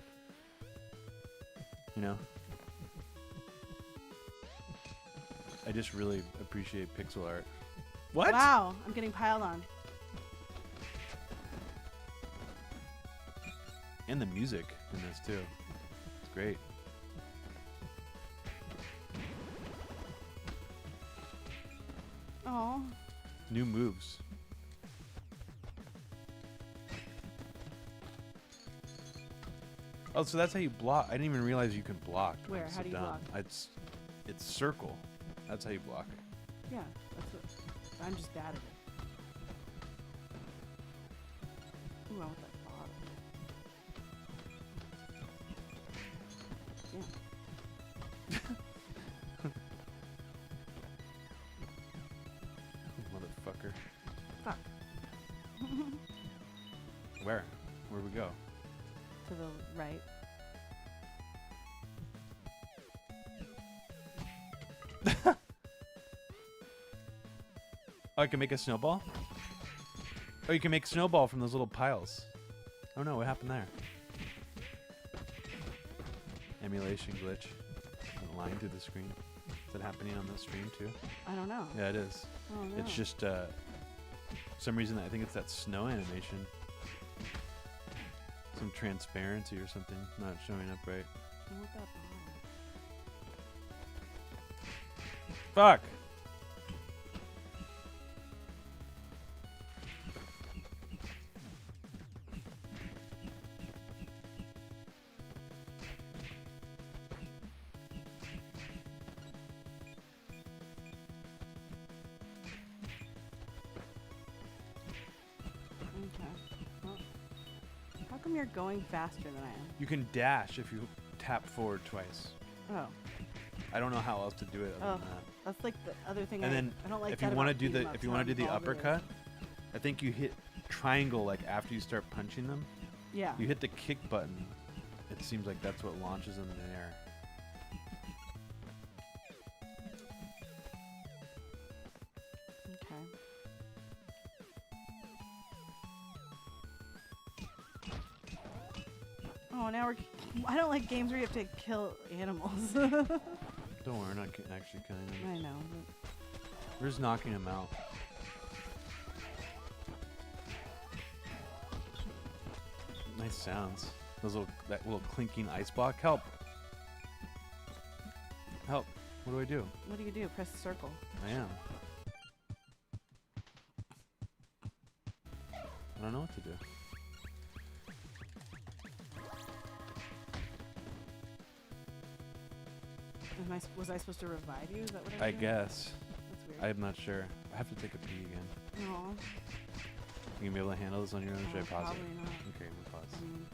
You know? I just really appreciate pixel art. What? Wow, I'm getting piled on. And the music in this too. It's great. Oh. New moves. Oh, so that's how you block. I didn't even realize you can block. Where? I'm How so do you dumb. block? It's circle. That's how you block. Yeah, that's what. I'm just bad at it. Ooh, I want that bottle. Motherfucker. Fuck. Where? Where we go? To the right. Oh, I can make a snowball? Oh, you can make snowball from those little piles. Oh no, what happened there? Emulation glitch. Line through the screen. Is that happening on the stream too? I don't know. Yeah, it is. Oh, no. It's just, for some reason, I think it's that snow animation. Some transparency or something not showing up right. I want that bottle. Fuck! Okay. Well, how come you're going faster than I am? You can dash if you tap forward twice. Oh. I don't know how else to do it other Oh. than that. That's like the other thing And I then don't like if that you want to about do beat 'em the ups, if you how want to do the involved it is. uppercut, I think you hit triangle like after you start punching them. Yeah. You hit the kick button. It seems like that's what launches them in the air. Okay. Oh, now we're. I don't like games where you have to kill animals. Don't worry, we're not actually killing them. I know. But We're just knocking them out. Nice sounds. That little clinking ice block. Help! Help! What do I do? what do? Press circle. I am. I don't know what to do. Was I supposed to revive you? Is that what I doing? guess. That's weird. I'm not sure. I have to take a pee again. Aw. You gonna be able to handle this on your own? Should I pause it? Probably not. Okay, we'll pause. I mean,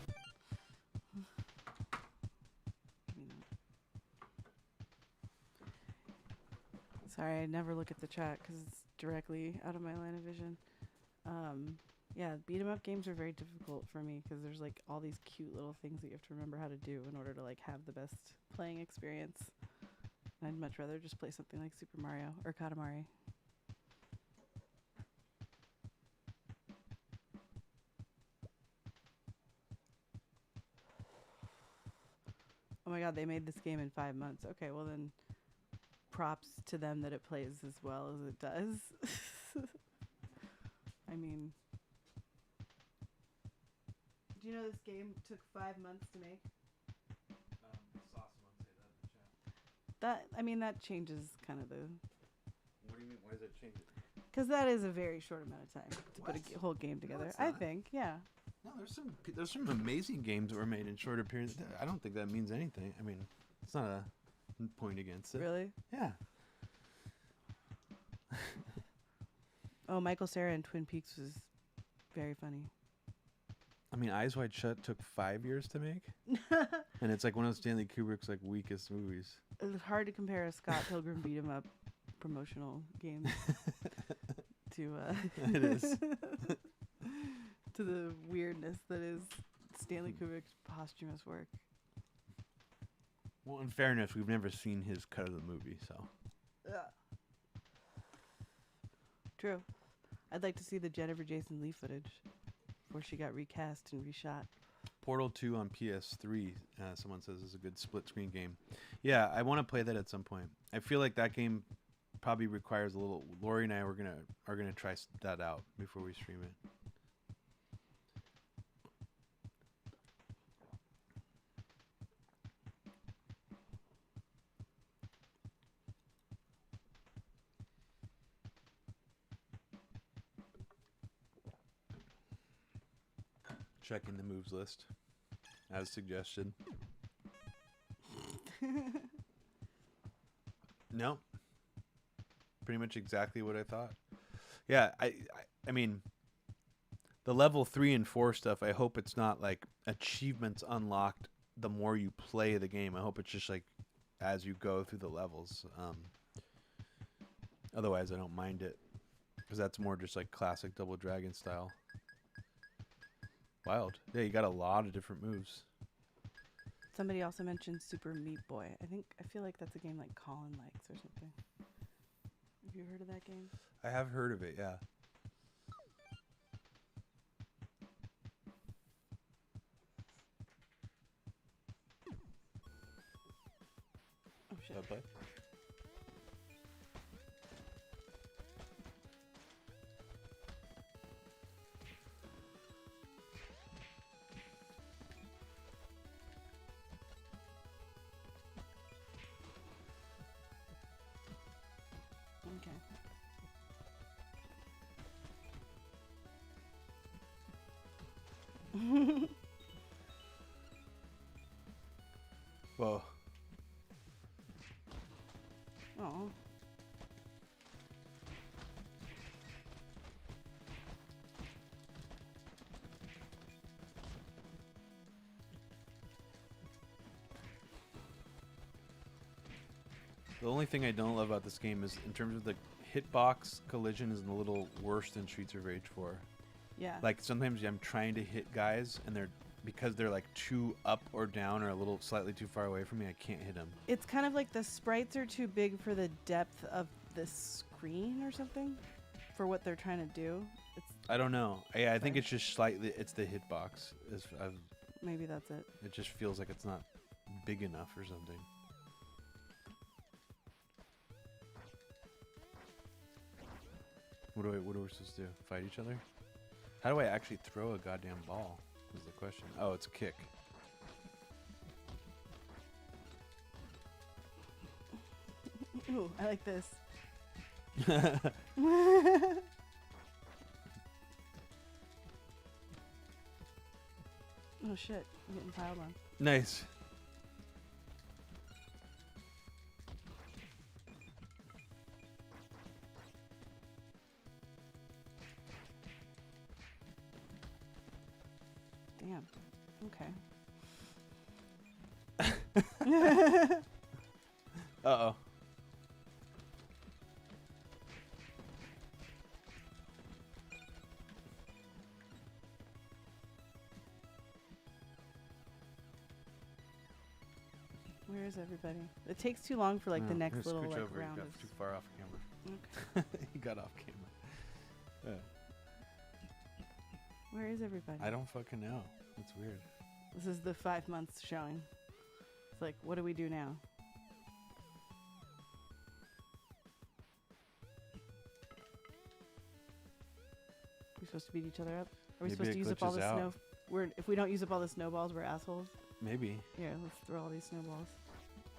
maybe not. Sorry, I never look at the chat because it's directly out of my line of vision. Yeah, beat 'em up games are very difficult for me because there's like all these cute little things that you have to remember how to do in order to like have the best playing experience. And I'd much rather just play something like Super Mario or Katamari. Oh my god, they made this game in 5 months. Okay, well then props to them that it plays as well as it does. I mean, do you know this game took 5 months to make? That changes kind of the... What do you mean? Why does that change it? Because that is a very short amount of time to put a What? whole game together. it's I not. think, yeah. No, there's some amazing games that were made in shorter periods. I don't think that means anything. I mean, it's not a point against it. Really? Yeah. Oh, Michael Cera in Twin Peaks was very funny. I mean, Eyes Wide Shut took 5 years to make, and it's like one of Stanley Kubrick's like weakest movies. It's hard to compare a Scott Pilgrim beat 'em up promotional game to It is. to the weirdness that is Stanley Kubrick's posthumous work. Well, in fairness, we've never seen his cut of the movie, so. True. I'd like to see the Jennifer Jason Leigh footage before she got recast and reshot. Portal 2 on PS3, someone says is a good split screen game. Yeah, I want to play that at some point. I feel like that game probably requires a little. Lori and I are gonna try that out before we stream it. Checking the moves list as suggested. No, pretty much exactly what I thought. Yeah, I mean, the level 3 and 4 stuff, I hope it's not like achievements unlocked the more you play the game. I hope it's just like as you go through the levels. Otherwise, I don't mind it because that's more just like classic Double Dragon style. Wild. Yeah, you got a lot of different moves. Somebody also mentioned Super Meat Boy. I feel like that's a game like Colin likes or something. Have you heard of that game? I have heard of it, yeah. Oh shit. Okay. Whoa. Oh. The only thing I don't love about this game is in terms of the hitbox collision is a little worse than Streets of Rage 4. Yeah. Like sometimes I'm trying to hit guys and because they're like too up or down or a little slightly too far away from me, I can't hit them. It's kind of like the sprites are too big for the depth of the screen or something for what they're trying to do. I don't know. I think it's just slightly, it's the hitbox. Maybe that's it. It just feels like it's not big enough or something. What are we supposed to do? Fight each other? How do I actually throw a goddamn ball? Is the question. Oh, it's a kick. Ooh, I like this. Oh shit, I'm getting piled on. Nice. Damn. Okay. Uh-oh. Where is everybody? It takes too long for like the next little scooch like over. round You got of too far off camera. Okay. He got off camera. Where is everybody? I don't fucking know. It's weird. This is the 5 months showing. It's like, what do we do now? We supposed to beat each other up? Are we Maybe supposed it to use up all glitches the out. snow? If we don't use up all the snowballs, we're assholes. Maybe. Here, let's throw all these snowballs.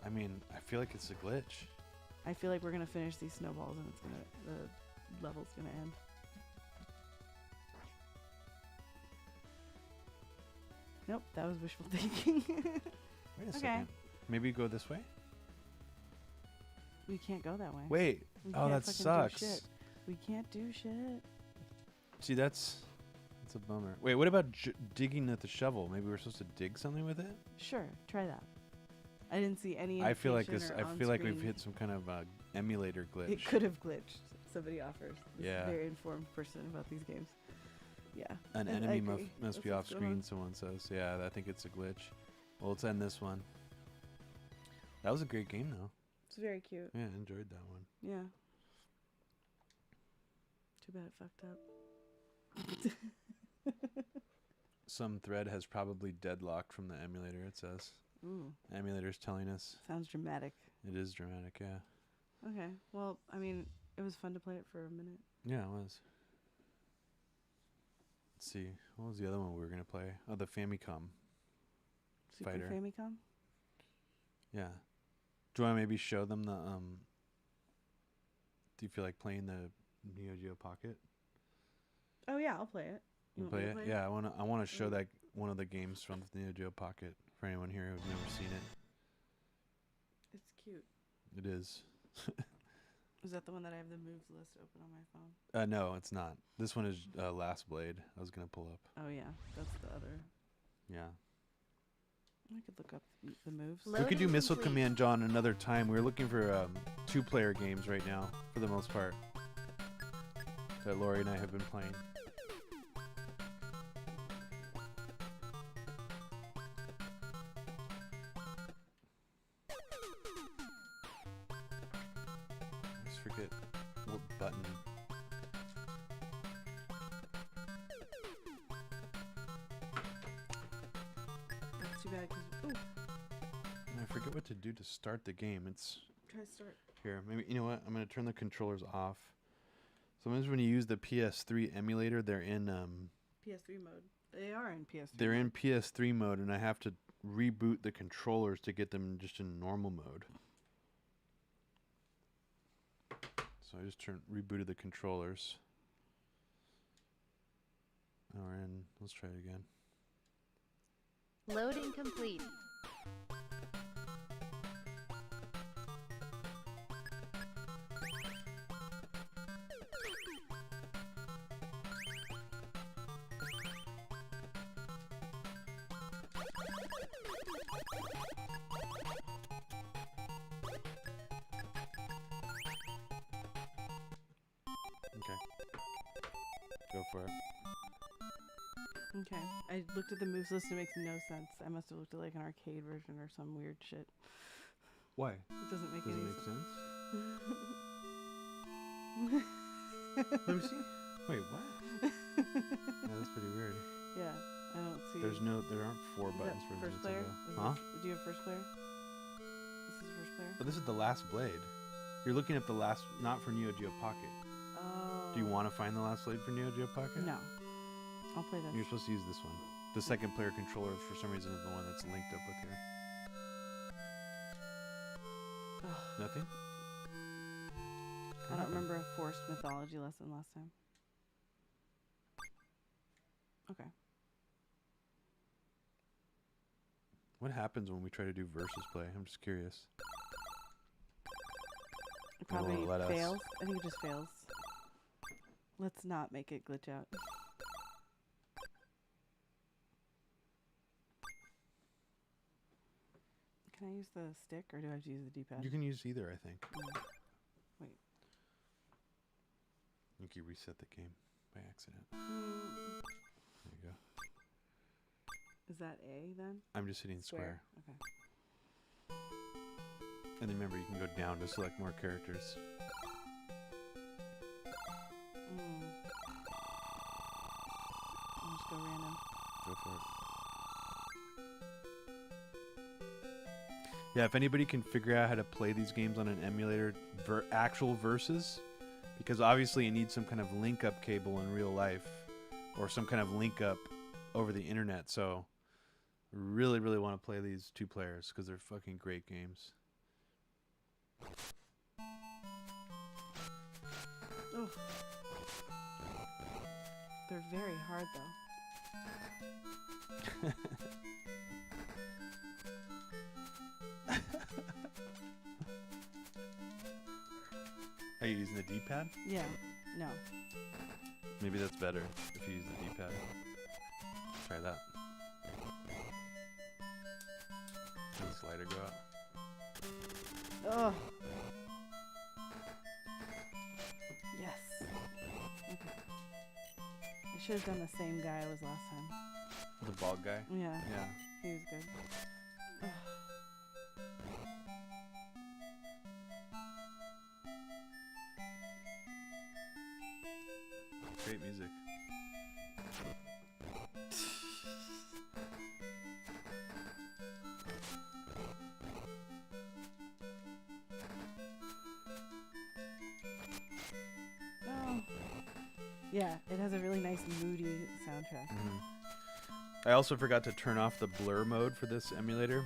I mean, I feel like it's a glitch. I feel like we're gonna finish these snowballs and the level's gonna end. Nope, that was wishful thinking. Wait a second. Maybe go this way? We can't go that way. Wait. We Oh, can't that fucking do sucks. shit. We can't do shit. See, that's a bummer. Wait, what about digging with the shovel? Maybe we're supposed to dig something with it? Sure, try that. I didn't see any. I feel like indication this. or I feel like we've on-screen- hit some kind of emulator glitch. It could have glitched. Somebody offers. This Yeah. Very informed person about these games. Yeah. An And I enemy agree. must be That's off what's going screen, on. someone says. Yeah, I think it's a glitch. Well, let's end this one. That was a great game, though. It's very cute. Yeah, I enjoyed that one. Yeah. Too bad it fucked up. Some thread has probably deadlocked from the emulator, it says. Ooh, Emulator's telling us. sounds dramatic. It is dramatic, yeah. Okay, well, I mean, it was fun to play it for a minute. Yeah, it was. Let's see. What was the other one we were going to play? Oh, the Famicom. Super Fighter. Famicom? Yeah. Do you want to maybe show them the, do you feel like playing the Neo Geo Pocket? Oh, yeah, I'll play it. You want play me to it? play Yeah, I want to show Mm. that one of the games from the Neo Geo Pocket for anyone here who's never seen it. It's cute. It is. Is that the one that I have the moves list open on my phone? No, it's not. This one is Last Blade. I was going to pull up. Oh, yeah, that's the other. Yeah. I could look up the moves. We could do Missile Command, John, another time. We're looking for 2-player games right now, for the most part, that Lori and I have been playing. I just forget what button. That's too bad because. Ooh, I forget what to do to start the game. It's try to start. here. Maybe, you know what? I'm going to turn the controllers off. Sometimes when you use the PS3 emulator, they're in PS3 mode. They are in PS3. they're in mode. PS3 mode, and I have to reboot the controllers to get them just in normal mode. So I just rebooted the controllers. Now we're in. Let's try it again. Loading complete. Okay. Go for it. Okay. I looked at the moves list and it makes no sense. I must have looked at like an arcade version or some weird shit. Why? It doesn't make Does it any make sense? sense. Let me see. Wait, what? Yeah, that's pretty weird. Yeah, I don't see. There aren't 4 Is that buttons for first Nintendo. player? Huh? Do you have first player? This is first player? But this is the Last Blade. You're looking at the last, not for Neo Geo Pocket. Oh. Do you want to find the Last Blade for Neo Geo Pocket? No. I'll play this. You're supposed to use this one. The second player controller, for some reason, is the one that's linked up with here. Nothing? I don't remember a forced mythology lesson last time. Okay. What happens when we try to do versus play? I'm just curious. It It won't probably let us. fails. I think it just fails. Let's not make it glitch out. Can I use the stick or do I have to use the D-pad? You can use either, I think. Mm. Wait. I think you reset the game by accident. Mm. There you go. Is that A then? I'm just hitting square. Okay. And then remember, you can go down to select more characters. Mm. I'll just go random. Go for it. Yeah, if anybody can figure out how to play these games on an emulator, actual versus, because obviously you need some kind of link-up cable in real life, or some kind of link-up over the internet. So, really, really want to play these 2 players because they're fucking great games. Oh. They're very hard though. Are you using the D-pad? Yeah. No. Maybe that's better if you use the D-pad. Try that. Does the slider go out? Ugh. Yes. Okay. I should have done the same guy I was last time. The bald guy? Yeah. Yeah. He was good. Ugh. great music. Oh. Yeah, it has a really nice moody soundtrack. I also forgot to turn off the blur mode for this emulator.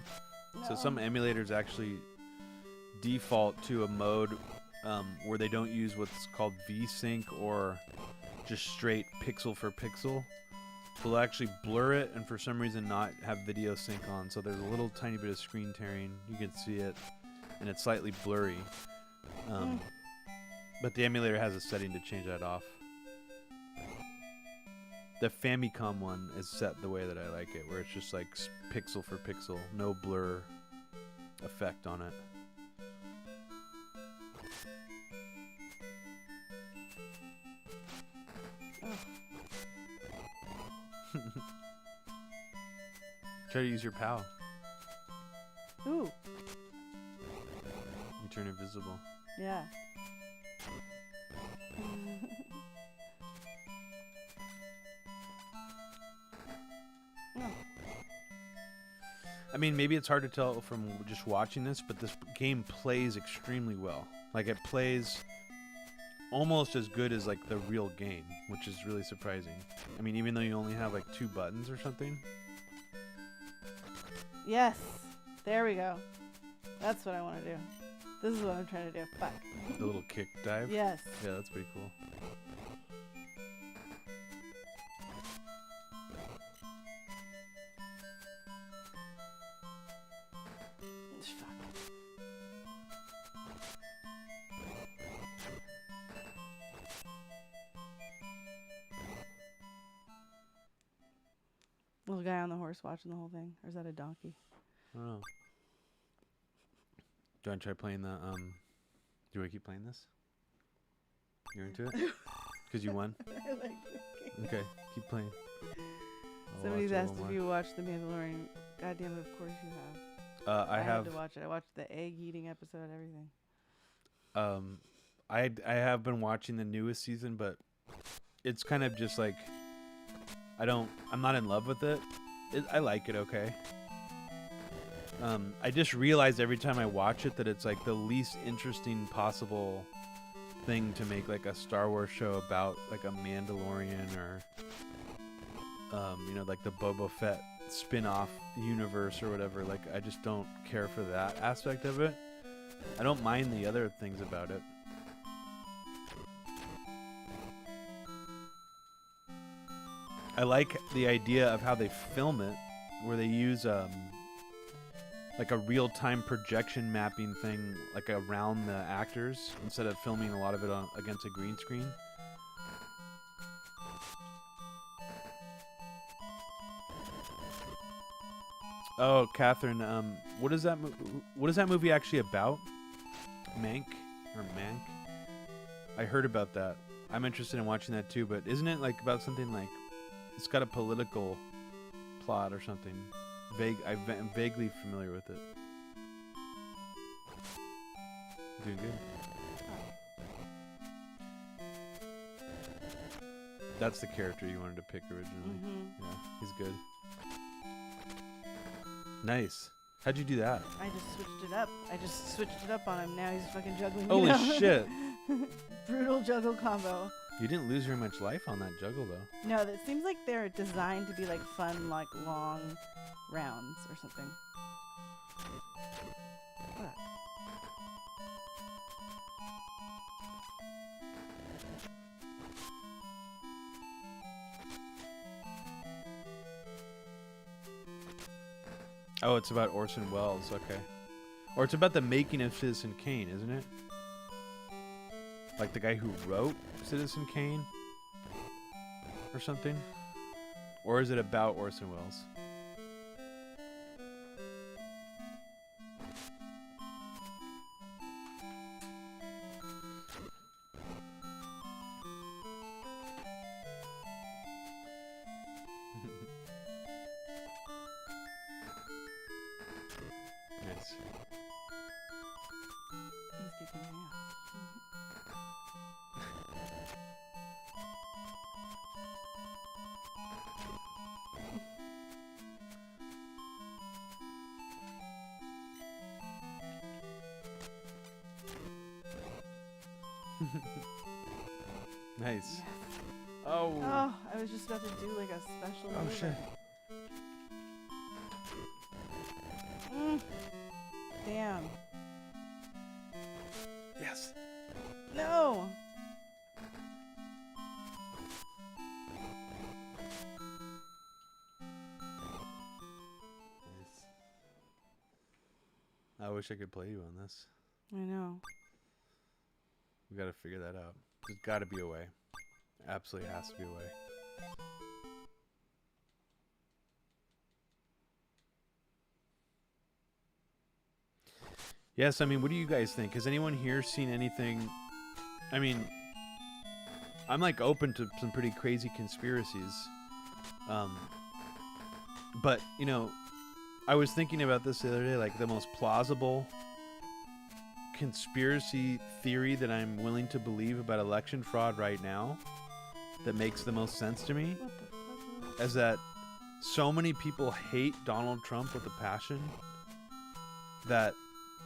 So some emulators actually default to a mode where they don't use what's called VSync or just straight pixel for pixel. So they'll actually blur it and for some reason not have video sync on. So there's a little tiny bit of screen tearing. You can see it, and it's slightly blurry. But the emulator has a setting to change that off. The Famicom one is set the way that I like it, where it's just like pixel for pixel, no blur effect on it. Try to use your POW. Ooh. You turn invisible. Yeah. I mean, maybe it's hard to tell from just watching this, but this game plays extremely well. Like, it plays almost as good as, like, the real game, which is really surprising. I mean, even though you only have, like, 2 buttons or something. Yes. There we go. That's what I want to do. This is what I'm trying to do. Fuck. The little kick dive? Yes. Yeah, that's pretty cool. Little guy on the horse watching the whole thing, or is that a donkey? I don't know. Do you want to try playing the, do you want to keep playing this? You're into it? Because you won? I like this game. Okay, keep playing. Somebody's asked if you watched The Mandalorian. God damn it, of course you have. I had have to watch it. I watched the egg eating episode, everything. I have been watching the newest season, but it's kind of just like I'm not in love with it. I like it okay. I just realize every time I watch it that it's like the least interesting possible thing to make like a Star Wars show about like a Mandalorian or like the Boba Fett spin-off universe or whatever. Like, I just don't care for that aspect of it. I don't mind the other things about it. I like the idea of how they film it, where they use like a real-time projection mapping thing like around the actors instead of filming a lot of it against a green screen. Oh, Catherine, what is that movie actually about? Mank or Mank? I heard about that. I'm interested in watching that too, but isn't it like about something like it's got a political plot or something? I'm vaguely familiar with it. Doing good. That's the character you wanted to pick originally. Yeah, he's good. Nice. How'd you do that? I just switched it up. I just switched it up on him. Now he's fucking juggling. Holy shit. Brutal juggle combo. You didn't lose very much life on that juggle, though. No, it seems like they're designed to be like fun, like long rounds or something. What? Oh, it's about Orson Welles, okay. Or it's about the making of Citizen Kane, isn't it? Like the guy who wrote Citizen Kane? Or something? Or is it about Orson Welles? Nice. He's kicking my ass. Nice. Yes. Oh. Oh, I was just about to do like a special. Oh, move. shit. Damn. Yes. No. Nice. I wish I could play you on this. I know. We got to figure that out. There's got to be a way. Absolutely has to be a way. Yes, I mean, what do you guys think? Has anyone here seen anything? I mean, I'm like open to some pretty crazy conspiracies. But, you know, I was thinking about this the other day, like the most plausible conspiracy theory that I'm willing to believe about election fraud right now that makes the most sense to me What the fuck? is that so many people hate Donald Trump with a passion that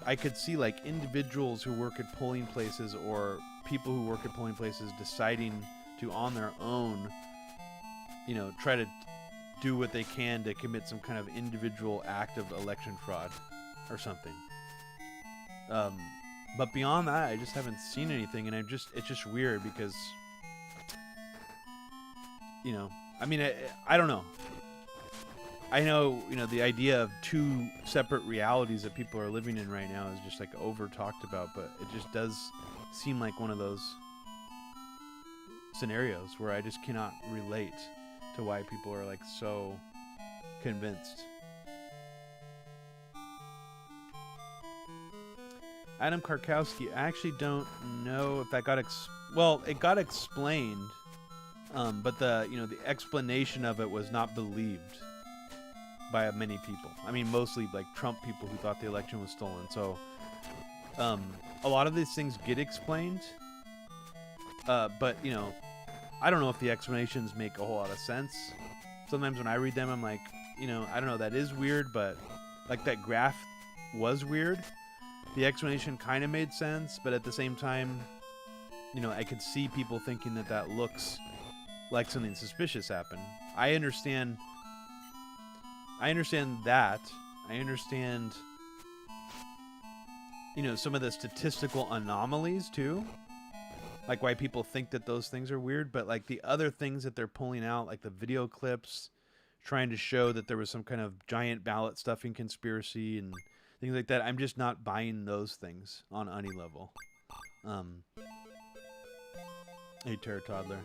I could see like individuals who work at polling places or people who work at polling places deciding to on their own, you know, try to do what they can to commit some kind of individual act of election fraud or something. But beyond that, I just haven't seen anything, and it's just weird because, you know, I mean, I don't know. I know, you know, the idea of two separate realities that people are living in right now is just like over talked about, but it just does seem like one of those scenarios where I just cannot relate to why people are like so convinced. Adam Karkowski, I actually don't know if that got well, it got explained, but the explanation of it was not believed by many people. I mean, mostly like Trump people who thought the election was stolen. So, a lot of these things get explained, but you know, I don't know if the explanations make a whole lot of sense. Sometimes when I read them, I'm like, you know, I don't know, that is weird, but like that graph was weird. The explanation kind of made sense, but at the same time, you know, I could see people thinking that that looks like something suspicious happened. I understand that. I understand, you know, some of the statistical anomalies too. Like why people think that those things are weird, but like the other things that they're pulling out, like the video clips trying to show that there was some kind of giant ballot stuffing conspiracy and things like that, I'm just not buying those things on any level. Hey, Terror Toddler.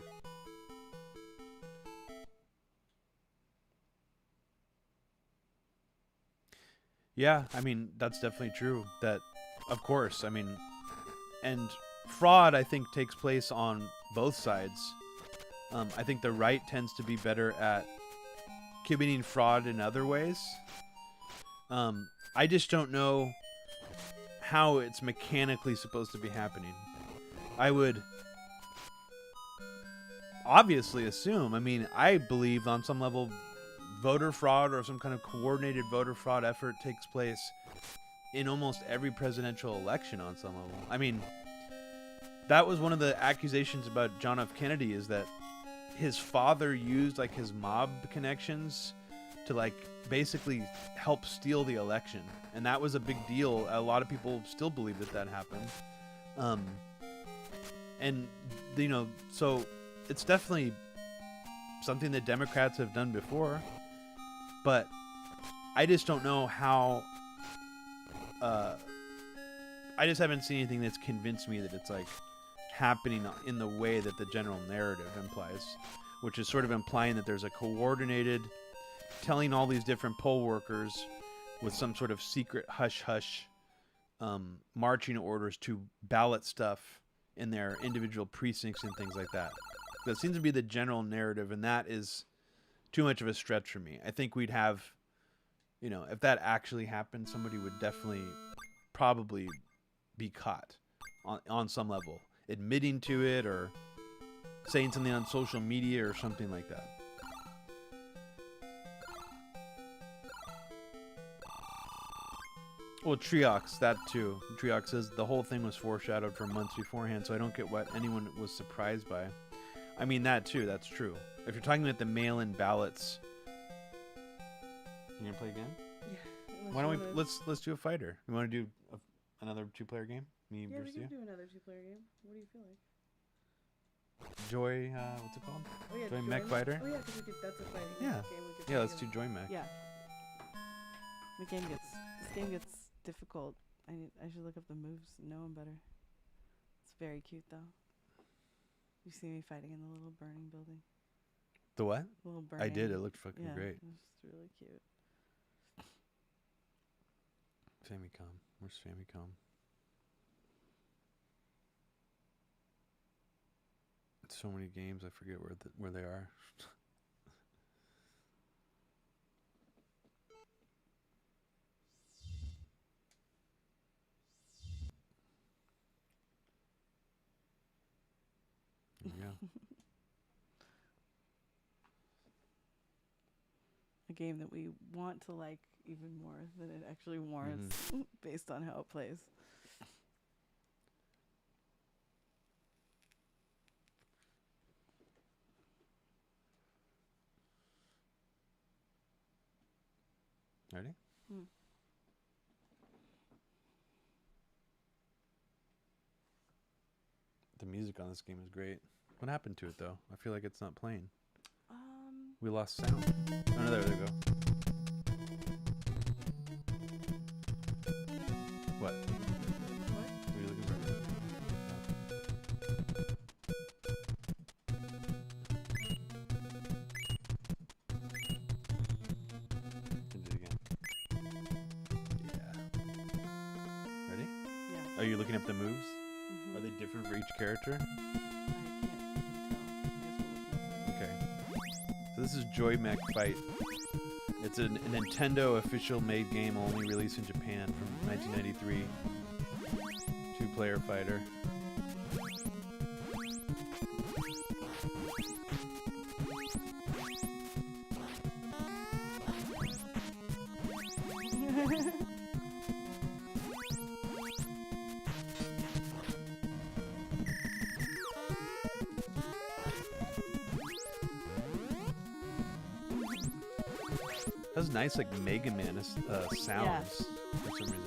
Yeah, I mean, that's definitely true. That, of course, I mean, and fraud, I think, takes place on both sides. I think the right tends to be better at committing fraud in other ways. I just don't know how it's mechanically supposed to be happening. I would obviously assume, I mean, I believe on some level voter fraud or some kind of coordinated voter fraud effort takes place in almost every presidential election on some level. I mean, that was one of the accusations about John F. Kennedy, is that his father used like his mob connections to like basically help steal the election, and that was a big deal. A lot of people still believe that that happened, and you know, so it's definitely something that Democrats have done before, but I just don't know how. I just haven't seen anything that's convinced me that it's like happening in the way that the general narrative implies, which is sort of implying that there's a coordinated telling all these different poll workers with some sort of secret hush-hush marching orders to ballot stuff in their individual precincts and things like that. That seems to be the general narrative, and that is too much of a stretch for me. I think we'd have, you know, if that actually happened, somebody would definitely probably be caught on some level, admitting to it or saying something on social media or something like that. Well, Triox, that too. Triox says the whole thing was foreshadowed for months beforehand, so I don't get what anyone was surprised by. I mean, that too, that's true. If you're talking about the mail-in ballots... You gonna play again? Yeah. Why don't we... Let's do a fighter. You want to do another 2-player game? Me Yeah, we versus can you? do another 2-player game. What do you feel like? Joy, what's it called? Oh, yeah, Joy Mech Fighter? Oh, yeah, because that's a fighting Yeah. game. We could Yeah, play let's do together. Joy Mech. Yeah. This game gets difficult. I should look up the moves and know them better. It's very cute, though. You see me fighting in the little burning building. The what? Little burning. I did. It looked fucking yeah, great. It was just really cute. Famicom. Where's Famicom? So many games, I forget where they are. There we go. A game that we want to like even more than it actually warrants based on how it plays. Ready? The music on this game is great. What happened to it though? I feel like it's not playing. We lost sound. Oh no, there we go. What? What? What are you looking for? Can do it again. Yeah. Ready? Yeah. Are you looking up the moves? Mhm. Are they different for each character? I can't even tell. I guess we'll look it up. Okay. So this is Joy Mech Fight. It's a Nintendo official made game only released in Japan from 1993. 2-player fighter. Has nice like Mega Man sounds for some reason.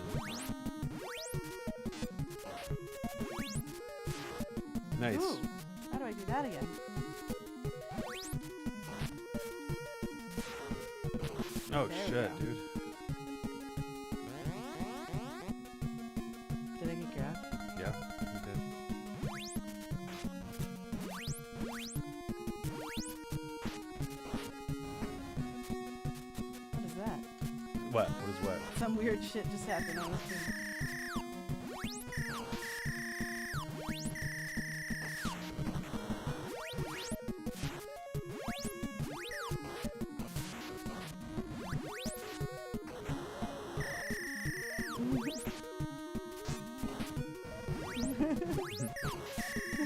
Nice. Ooh, how do I do that again? Oh There we shit, go. dude. Did I get grabbed? Yeah, you did. What is that? What? What is what? Some weird shit just happened on the screen.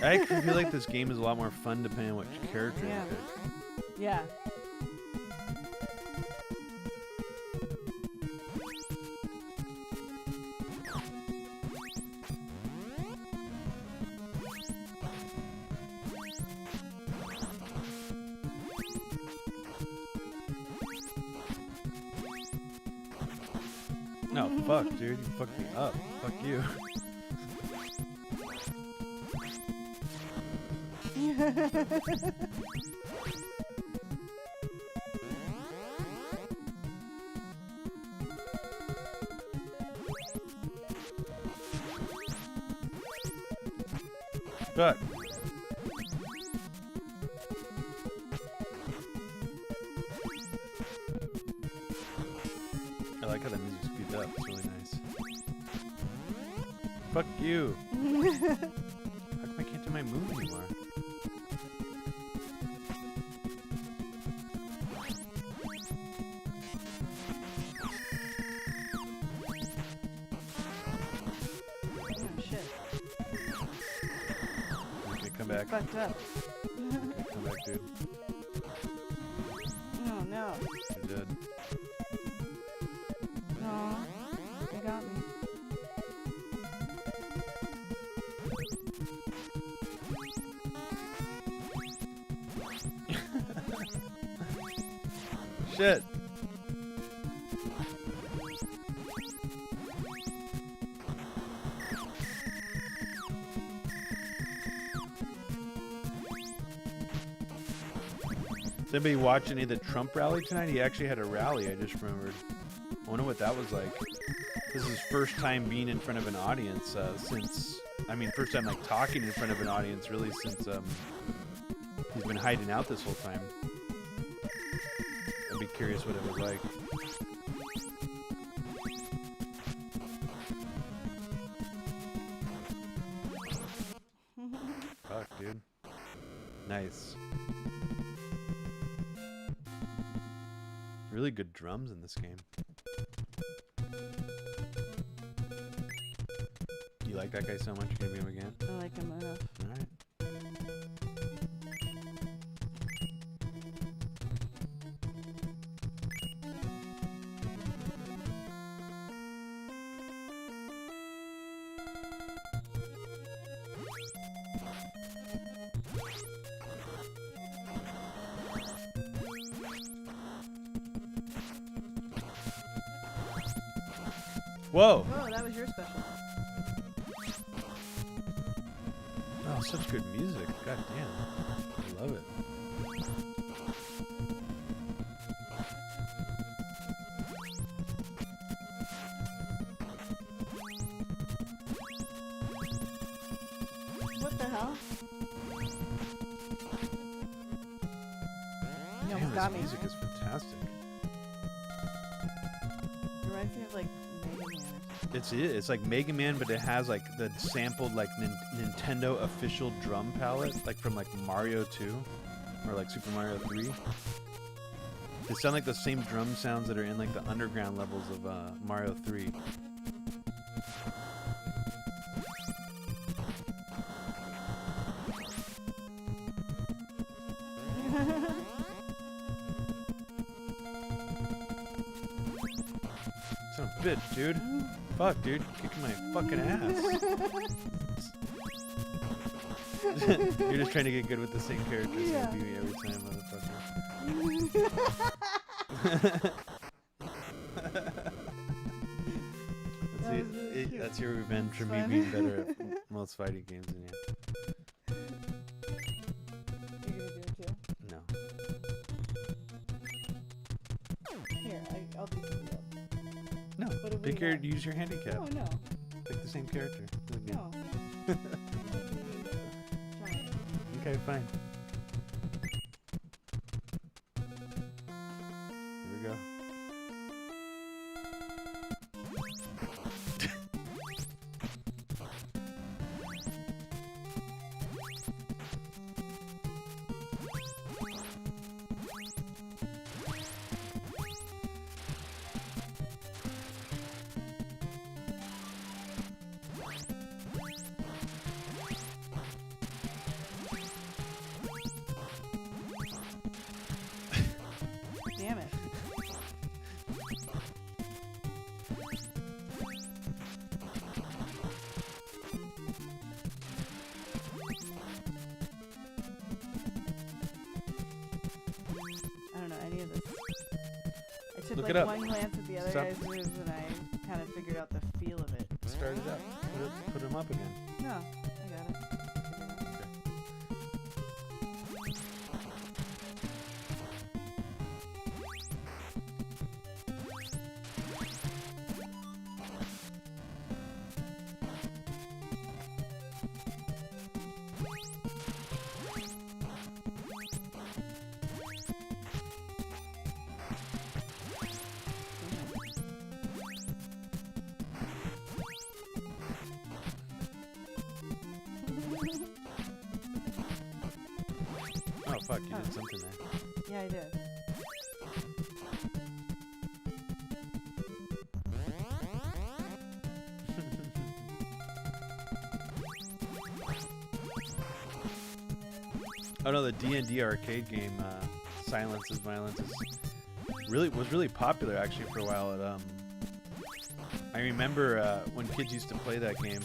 I actually feel like this game is a lot more fun depending on which character Yeah. you pick. Yeah. No, fuck, dude. You fucked me up. Fuck you. Fuck. I like how that music speeds up. It's really nice. Fuck you. How come I can't do my move anymore? Oh, shit. Okay, come back. Fucked up. Come back, dude. Oh, no. You're dead. No. You got me. Shit. Did anybody watch any of the Trump rally tonight? He actually had a rally, I just remembered. I wonder what that was like. This is his first time being in front of an audience since, I mean, first time like talking in front of an audience really since he's been hiding out this whole time. I'd be curious what it was like. Fuck, dude. Nice. Really good drums in this game. You like that guy so much, you're gonna be him again? I like him enough. Alright. Whoa! Oh, that was your special. Oh, such good music. God damn. I love it. What the hell? You Damn, almost got this me. music is fantastic. It reminds me of like Mega Man or something. It's like Mega Man, but it has like the sampled like Nintendo official drum palette, like from like Mario 2 or like Super Mario 3. They sound like the same drum sounds that are in like the underground levels of Mario 3. Son of a bitch, dude. Fuck, dude. Kicking my fucking ass. You're just trying to get good with the same characters. Yeah. You beat me every time, motherfucker. That was really cute. That's your revenge for me Fun. being better at most fighting games than you. You're gonna do it too? No. Here, I'll do something else. No. What have Pick we your, got? use your handicap. No, no, Pick the same character. no. Try it. Okay, fine. Here we go. Damn it. I don't know any of this. I took Look like it up. one glance at the other Stop. guy's moves and I kind of figured out the feel of it. Start it up. Put him up again. No, I got it. Oh fuck, you Oh. did something there. Yeah, I did. Oh no, the D&D arcade game, Silence is Violence, was really popular actually for a while. I remember when kids used to play that game.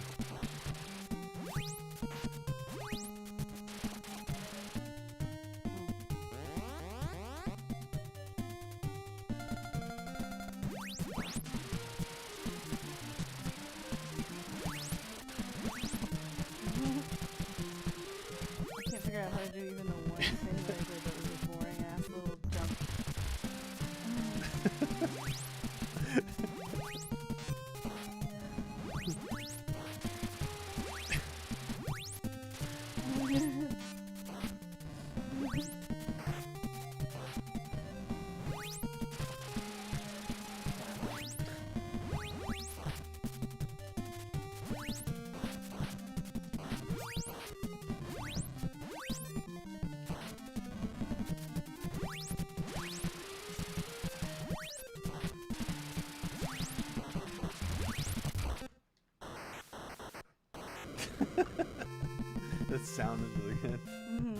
to do even the one simulator that was a boring ass little jump. That sounded really good. Mm-hmm.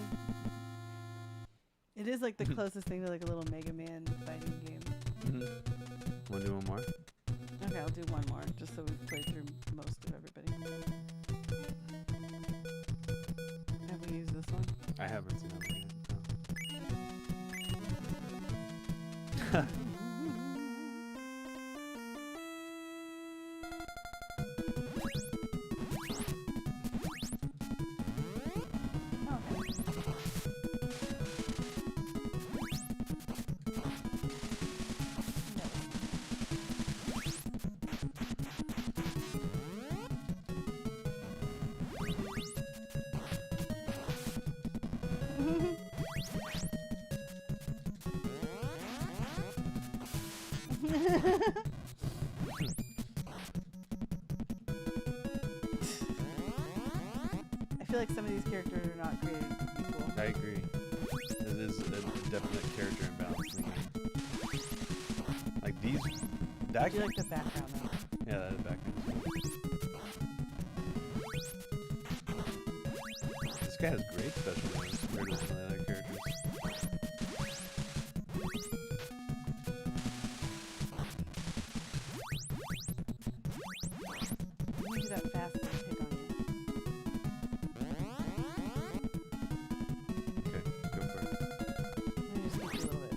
It is like the closest thing to like a little Mega Man fighting game. Want to do one more? Okay, I'll do one more, just so we've played through most of everybody. Have we used this one? I haven't seen that one yet. I feel like some of these characters are not created equal. I agree. It is a definite character imbalance in the game. Like these, I do like the background though. Yeah, that background. This guy has great special moves compared to some of the other characters. Let me do that fast little hit on you. Okay, go for it. Let me just hit you a little bit.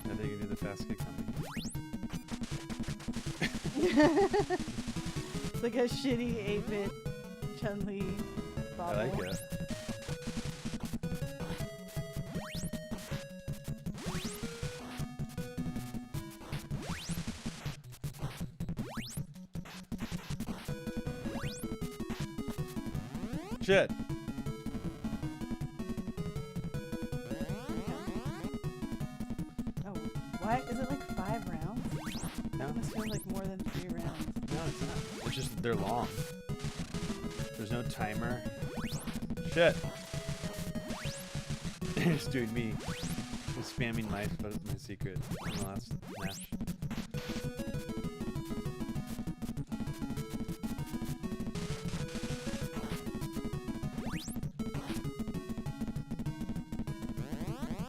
I think you do the fast kick on me. It's like a shitty 8-bit Chun-Li bobble. I like it. Shit. Oh, why is it like 5 rounds? No, It must feel like more than 3 rounds. no, it's not. It's just they're long. There's no timer. Shit. Just doing me. Just spamming mice, but it's my secret in the last match.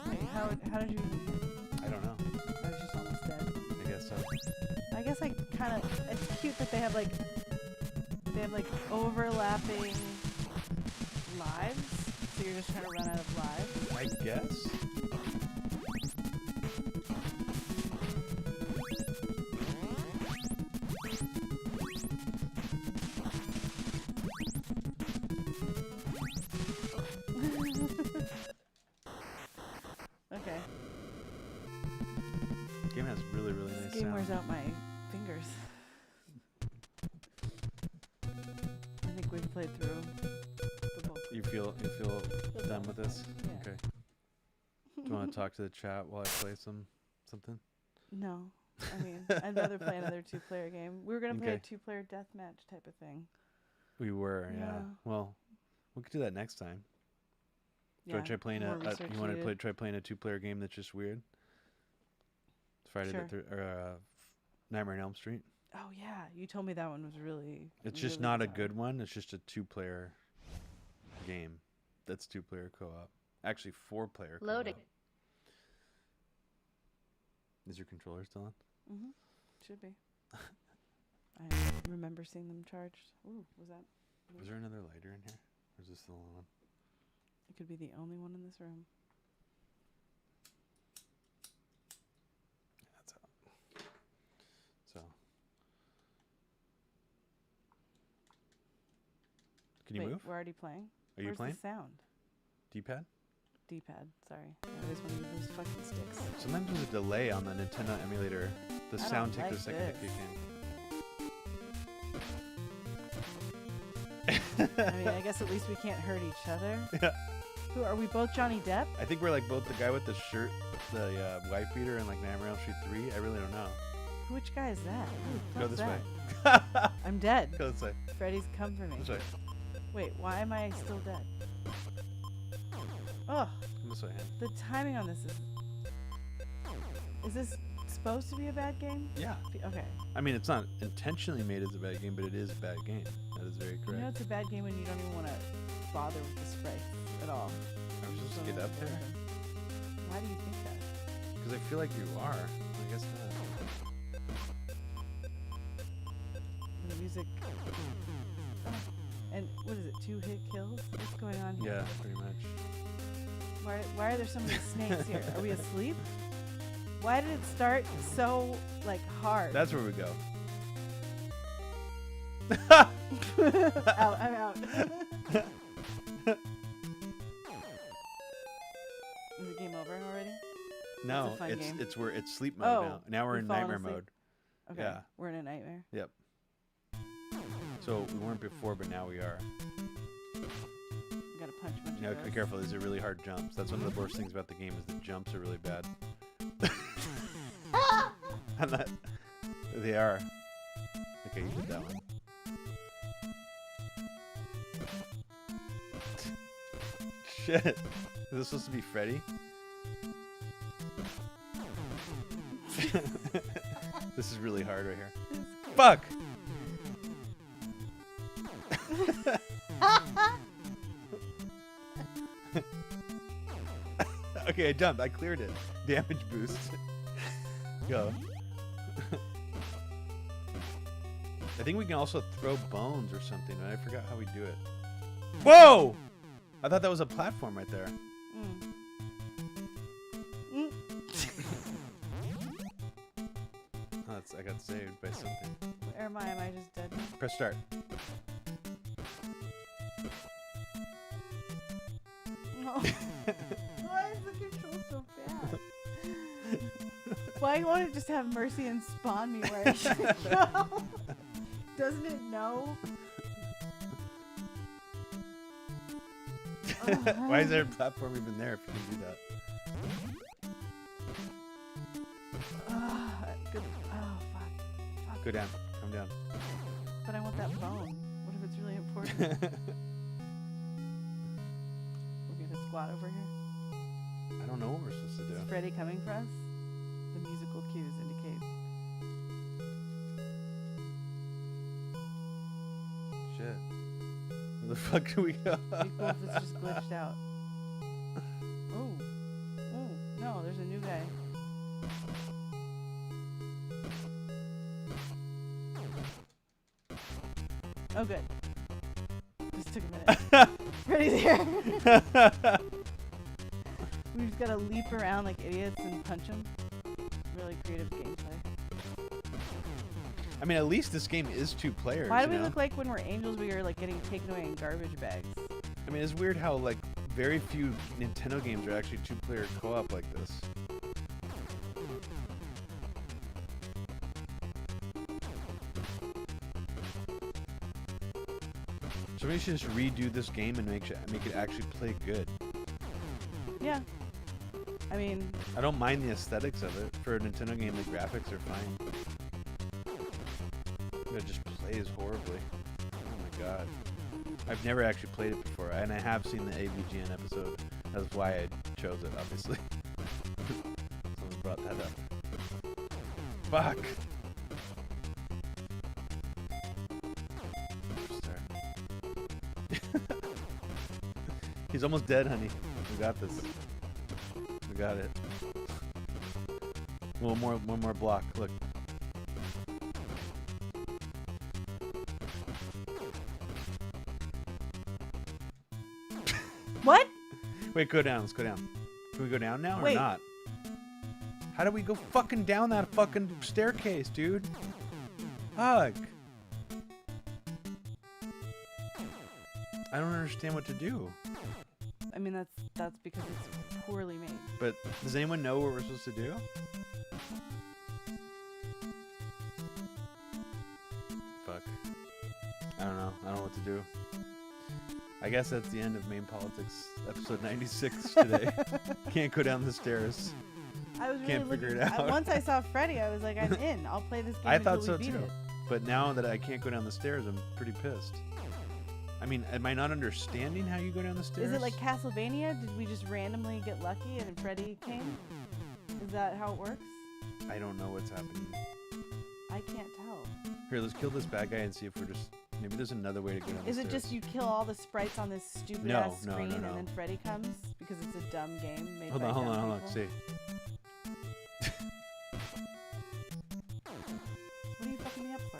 Wait, how did you even hit? I don't know. I was just almost dead. I guess so. I guess I kind of. It's cute that they have like overlapping lives. So you're just trying to run out of lives. I guess. Okay. Game has really, really nice This game sound. wears out my fingers. I think we've played through the bulk. You feel done with this? Yeah. Okay. Do you want to talk to the chat while I play something? No. I mean, I'd rather play another 2-player game. We were going to play a Okay. 2-player deathmatch type of thing. We were, yeah. Yeah. Well, we could do that next time. Do you want to try playing more you research want to needed. try playing a 2-player game that's just weird? Friday Sure. Nightmare on Elm Street. Oh yeah, you told me that one was really. It's just really not a bizarre. good one. It's just a 2-player game. That's 2-player co-op. Actually, 4-player co-op. Loading. Is your controller still on? Mhm. Should be. I remember seeing them charged. Ooh, was that? Is there another lighter in here? Or is this the only one? It could be the only one in this room. Yeah, that's out. So. Can you Wait, move? we're already playing. Are you Where's playing? the sound? D-pad? D-pad. Sorry. I always want to use those fucking sticks. Sometimes there's a delay on the Nintendo emulator. The I sound don't takes a like second to this. kick in. I mean, I guess at least we can't hurt each other. Yeah. Who are we both Johnny Depp? I think we're like both the guy with the shirt, the wife beater, and like Nightmare on Elm Street 3. I really don't know. Which guy is that? Who the Go fuck's this that? way. I'm dead. Go this way. Freddy's come for me. This way. Wait, why am I still dead? Oh, Come this way, hand. the timing on this is... Is this supposed to be a bad game? Yeah. Okay. I mean, it's not intentionally made as a bad game, but it is a bad game. That is very You correct. know it's a bad game when you don't even want to bother with the spray at all. I'm You supposed to don't get wanna up there? bother. Why do you think that? Because I feel like you are. I guess not. The music... Oh. And what is it, 2 hit kills? What's going on here? Yeah, pretty much. Why are there so many snakes here? Are we asleep? Why did it start so, like, hard? That's where we go. Out, I'm out. Is the game over already? No, a fun game. it's sleep mode Oh, now. Now we're you've in fallen nightmare asleep? mode. Okay, Yeah. we're in a nightmare. Yep. So we weren't before, but now we are. We gotta punch a bunch Now, of be girls. careful. These are really hard jumps. That's one of the worst things about the game is the jumps are really bad. I'm not. They are. Okay, you did that one. Shit. Is this supposed to be Freddy? This is really hard right here. Fuck! Okay, I jumped. I cleared it. Damage boost. Go. I think we can also throw bones or something, but I forgot how we do it. Whoa! I thought that was a platform right there. Mm. Oh, I got saved by something. Where am I? Am I just dead? Press start. No. Why is the control so bad? Why won't it just have mercy and spawn me where I should go? Doesn't it know? Why is there a platform even there if you can do that? Good. Oh, fuck. Fuck. Go down. Come down. But I want that bone. What if it's really important? We're gonna squat over here. I don't know what we're supposed to do. Is Freddy coming for us? The musical cues indicate. Shit. Where the fuck do we go? It'd be cool if it's just glitched out. Oh. Oh, no, there's a new guy. Oh, good. Just took a minute. Freddy's here. We just gotta leap around like idiots and punch him. Really creative gameplay. I mean, at least this game is 2 players. Why do you we know? look like when we're angels we are like getting taken away in garbage bags? I mean, it's weird how like very few Nintendo games are actually 2-player co-op like this. Somebody should just redo this game and make it actually play good. Yeah. I mean, I don't mind the aesthetics of it. For a Nintendo game, the graphics are fine. But it just plays horribly. Oh my god. I've never actually played it before, and I have seen the AVGN episode. That's why I chose it, obviously. Someone brought that up. Fuck! Start. He's almost dead, honey. We got this. We got it. One more block. Look. what? Wait, go down. Let's go down. Can we go down now or Wait. not? How do we go fucking down that fucking staircase, dude? Fuck. I don't understand what to do. I mean, that's because it's poorly made. But does anyone know what we're supposed to do? Fuck. I don't know. I don't know what to do. I guess that's the end of Main Politics episode 96 today. Can't go down the stairs. I was really Can't figure it out. Once I saw Freddy, I was like, I'm in. I'll play this game I until thought so we beat too. it. But now that I can't go down the stairs, I'm pretty pissed. I mean, am I not understanding how you go down the stairs? Is it like Castlevania? Did we just randomly get lucky and Freddy came? Is that how it works? I don't know what's happening. I can't tell. Here, let's kill this bad guy and see if we're just... Maybe there's another way to go down the Is stairs. it just you kill all the sprites on this stupid No, ass no, screen no, and no. then Freddy comes? Because it's a dumb game made Hold by on, hold dumb on, hold on. people? See. What are you fucking me up for?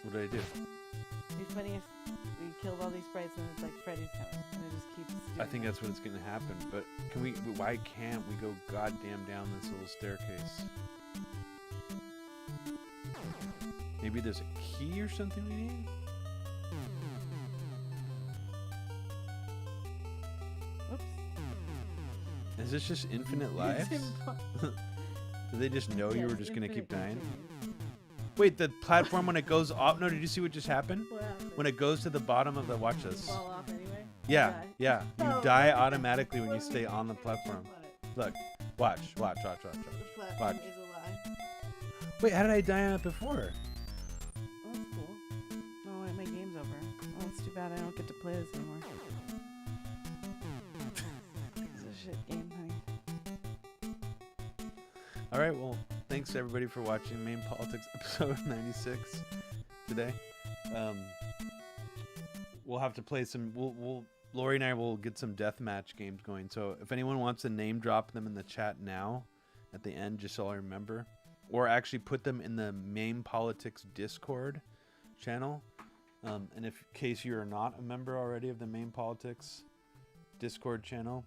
What did I do? It'd be funny if we killed all these sprites and it's like Freddy's coming and it just keeps doing I think that. that's what's going to happen. But can we? Why can't we go goddamn down this little staircase? Maybe there's a key or something we need? Oops. Is this just infinite lives? Did they just know you were just going to keep dying? Wait, the platform when it goes off... No, did you see what just happened? What happened? When it goes to the bottom of the... Watch this. Fall off anyway? Yeah, Die. yeah. You Oh. die automatically when you What are stay we on the doing? platform. What? Look. Watch. The platform Watch. is a lie. Wait, how did I die on it before? Oh, that's cool. Oh, wait, my game's over. Oh, it's too bad I don't get to play this anymore. It's a shit game, honey. All right, well, thanks everybody for watching Main Politics episode 96 today. We'll have to play some. Lori and I will get some deathmatch games going. So if anyone wants to name drop them in the chat now, at the end, just so I remember, or actually put them in the Main Politics Discord channel. And in case you are not a member already of the Main Politics Discord channel,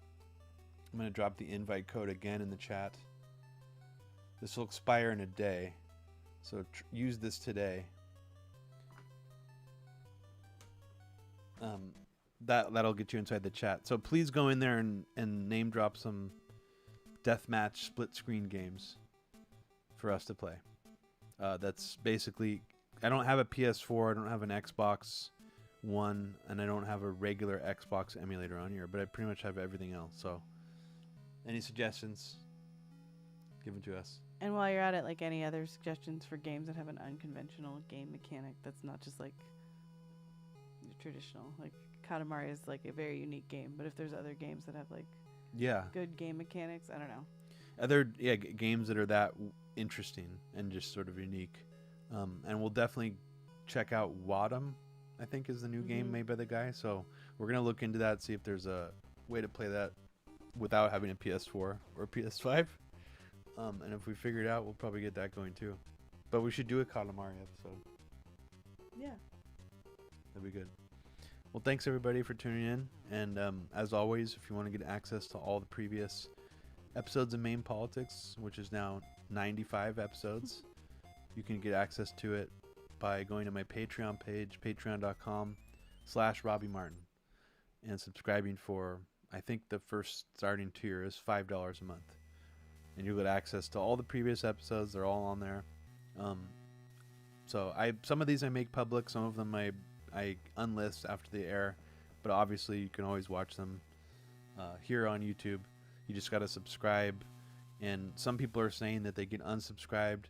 I'm going to drop the invite code again in the chat. This will expire in a day, so use this today. That'll get you inside the chat. So please go in there and name drop some deathmatch split screen games for us to play. That's basically... I don't have a PS4, I don't have an Xbox One, and I don't have a regular Xbox emulator on here, but I pretty much have everything else. So any suggestions, give them to us. And while you're at it, like any other suggestions for games that have an unconventional game mechanic that's not just like traditional, like Katamari is like a very unique game, but if there's other games that have like good game mechanics, I don't know. Other games that are that interesting and just sort of unique. And we'll definitely check out Wadham, I think is the new game made by the guy. So we're going to look into that, see if there's a way to play that without having a PS4 or PS5. And if we figure it out, we'll probably get that going too. But we should do a Katamari episode. Yeah. That'd be good. Well, thanks everybody for tuning in. And as always, if you want to get access to all the previous episodes of Main Politics, which is now 95 episodes, you can get access to it by going to my Patreon page, patreon.com/Robbie Martin, and subscribing for, I think the first starting tier is $5 a month. And you'll get access to all the previous episodes. They're all on there. So some of these I make public, some of them I unlist after they air, but obviously you can always watch them here on YouTube. You just got to subscribe, and some people are saying that they get unsubscribed.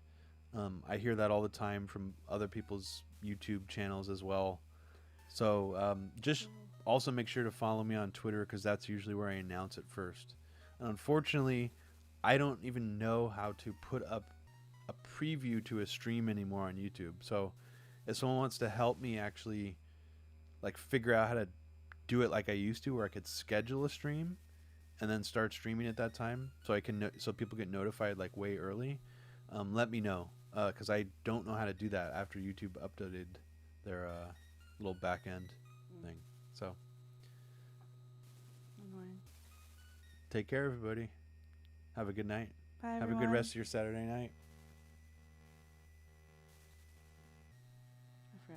I hear that all the time from other people's YouTube channels as well. So just also make sure to follow me on Twitter, because that's usually where I announce it first. And unfortunately, I don't even know how to put up a preview to a stream anymore on YouTube. So if someone wants to help me actually like figure out how to do it like I used to, where I could schedule a stream and then start streaming at that time, so I can so people get notified like way early, let me know, because I don't know how to do that after YouTube updated their little back end thing. So Annoying. take care, everybody. Have a good night. Bye, Have everyone. a good rest of your Saturday night.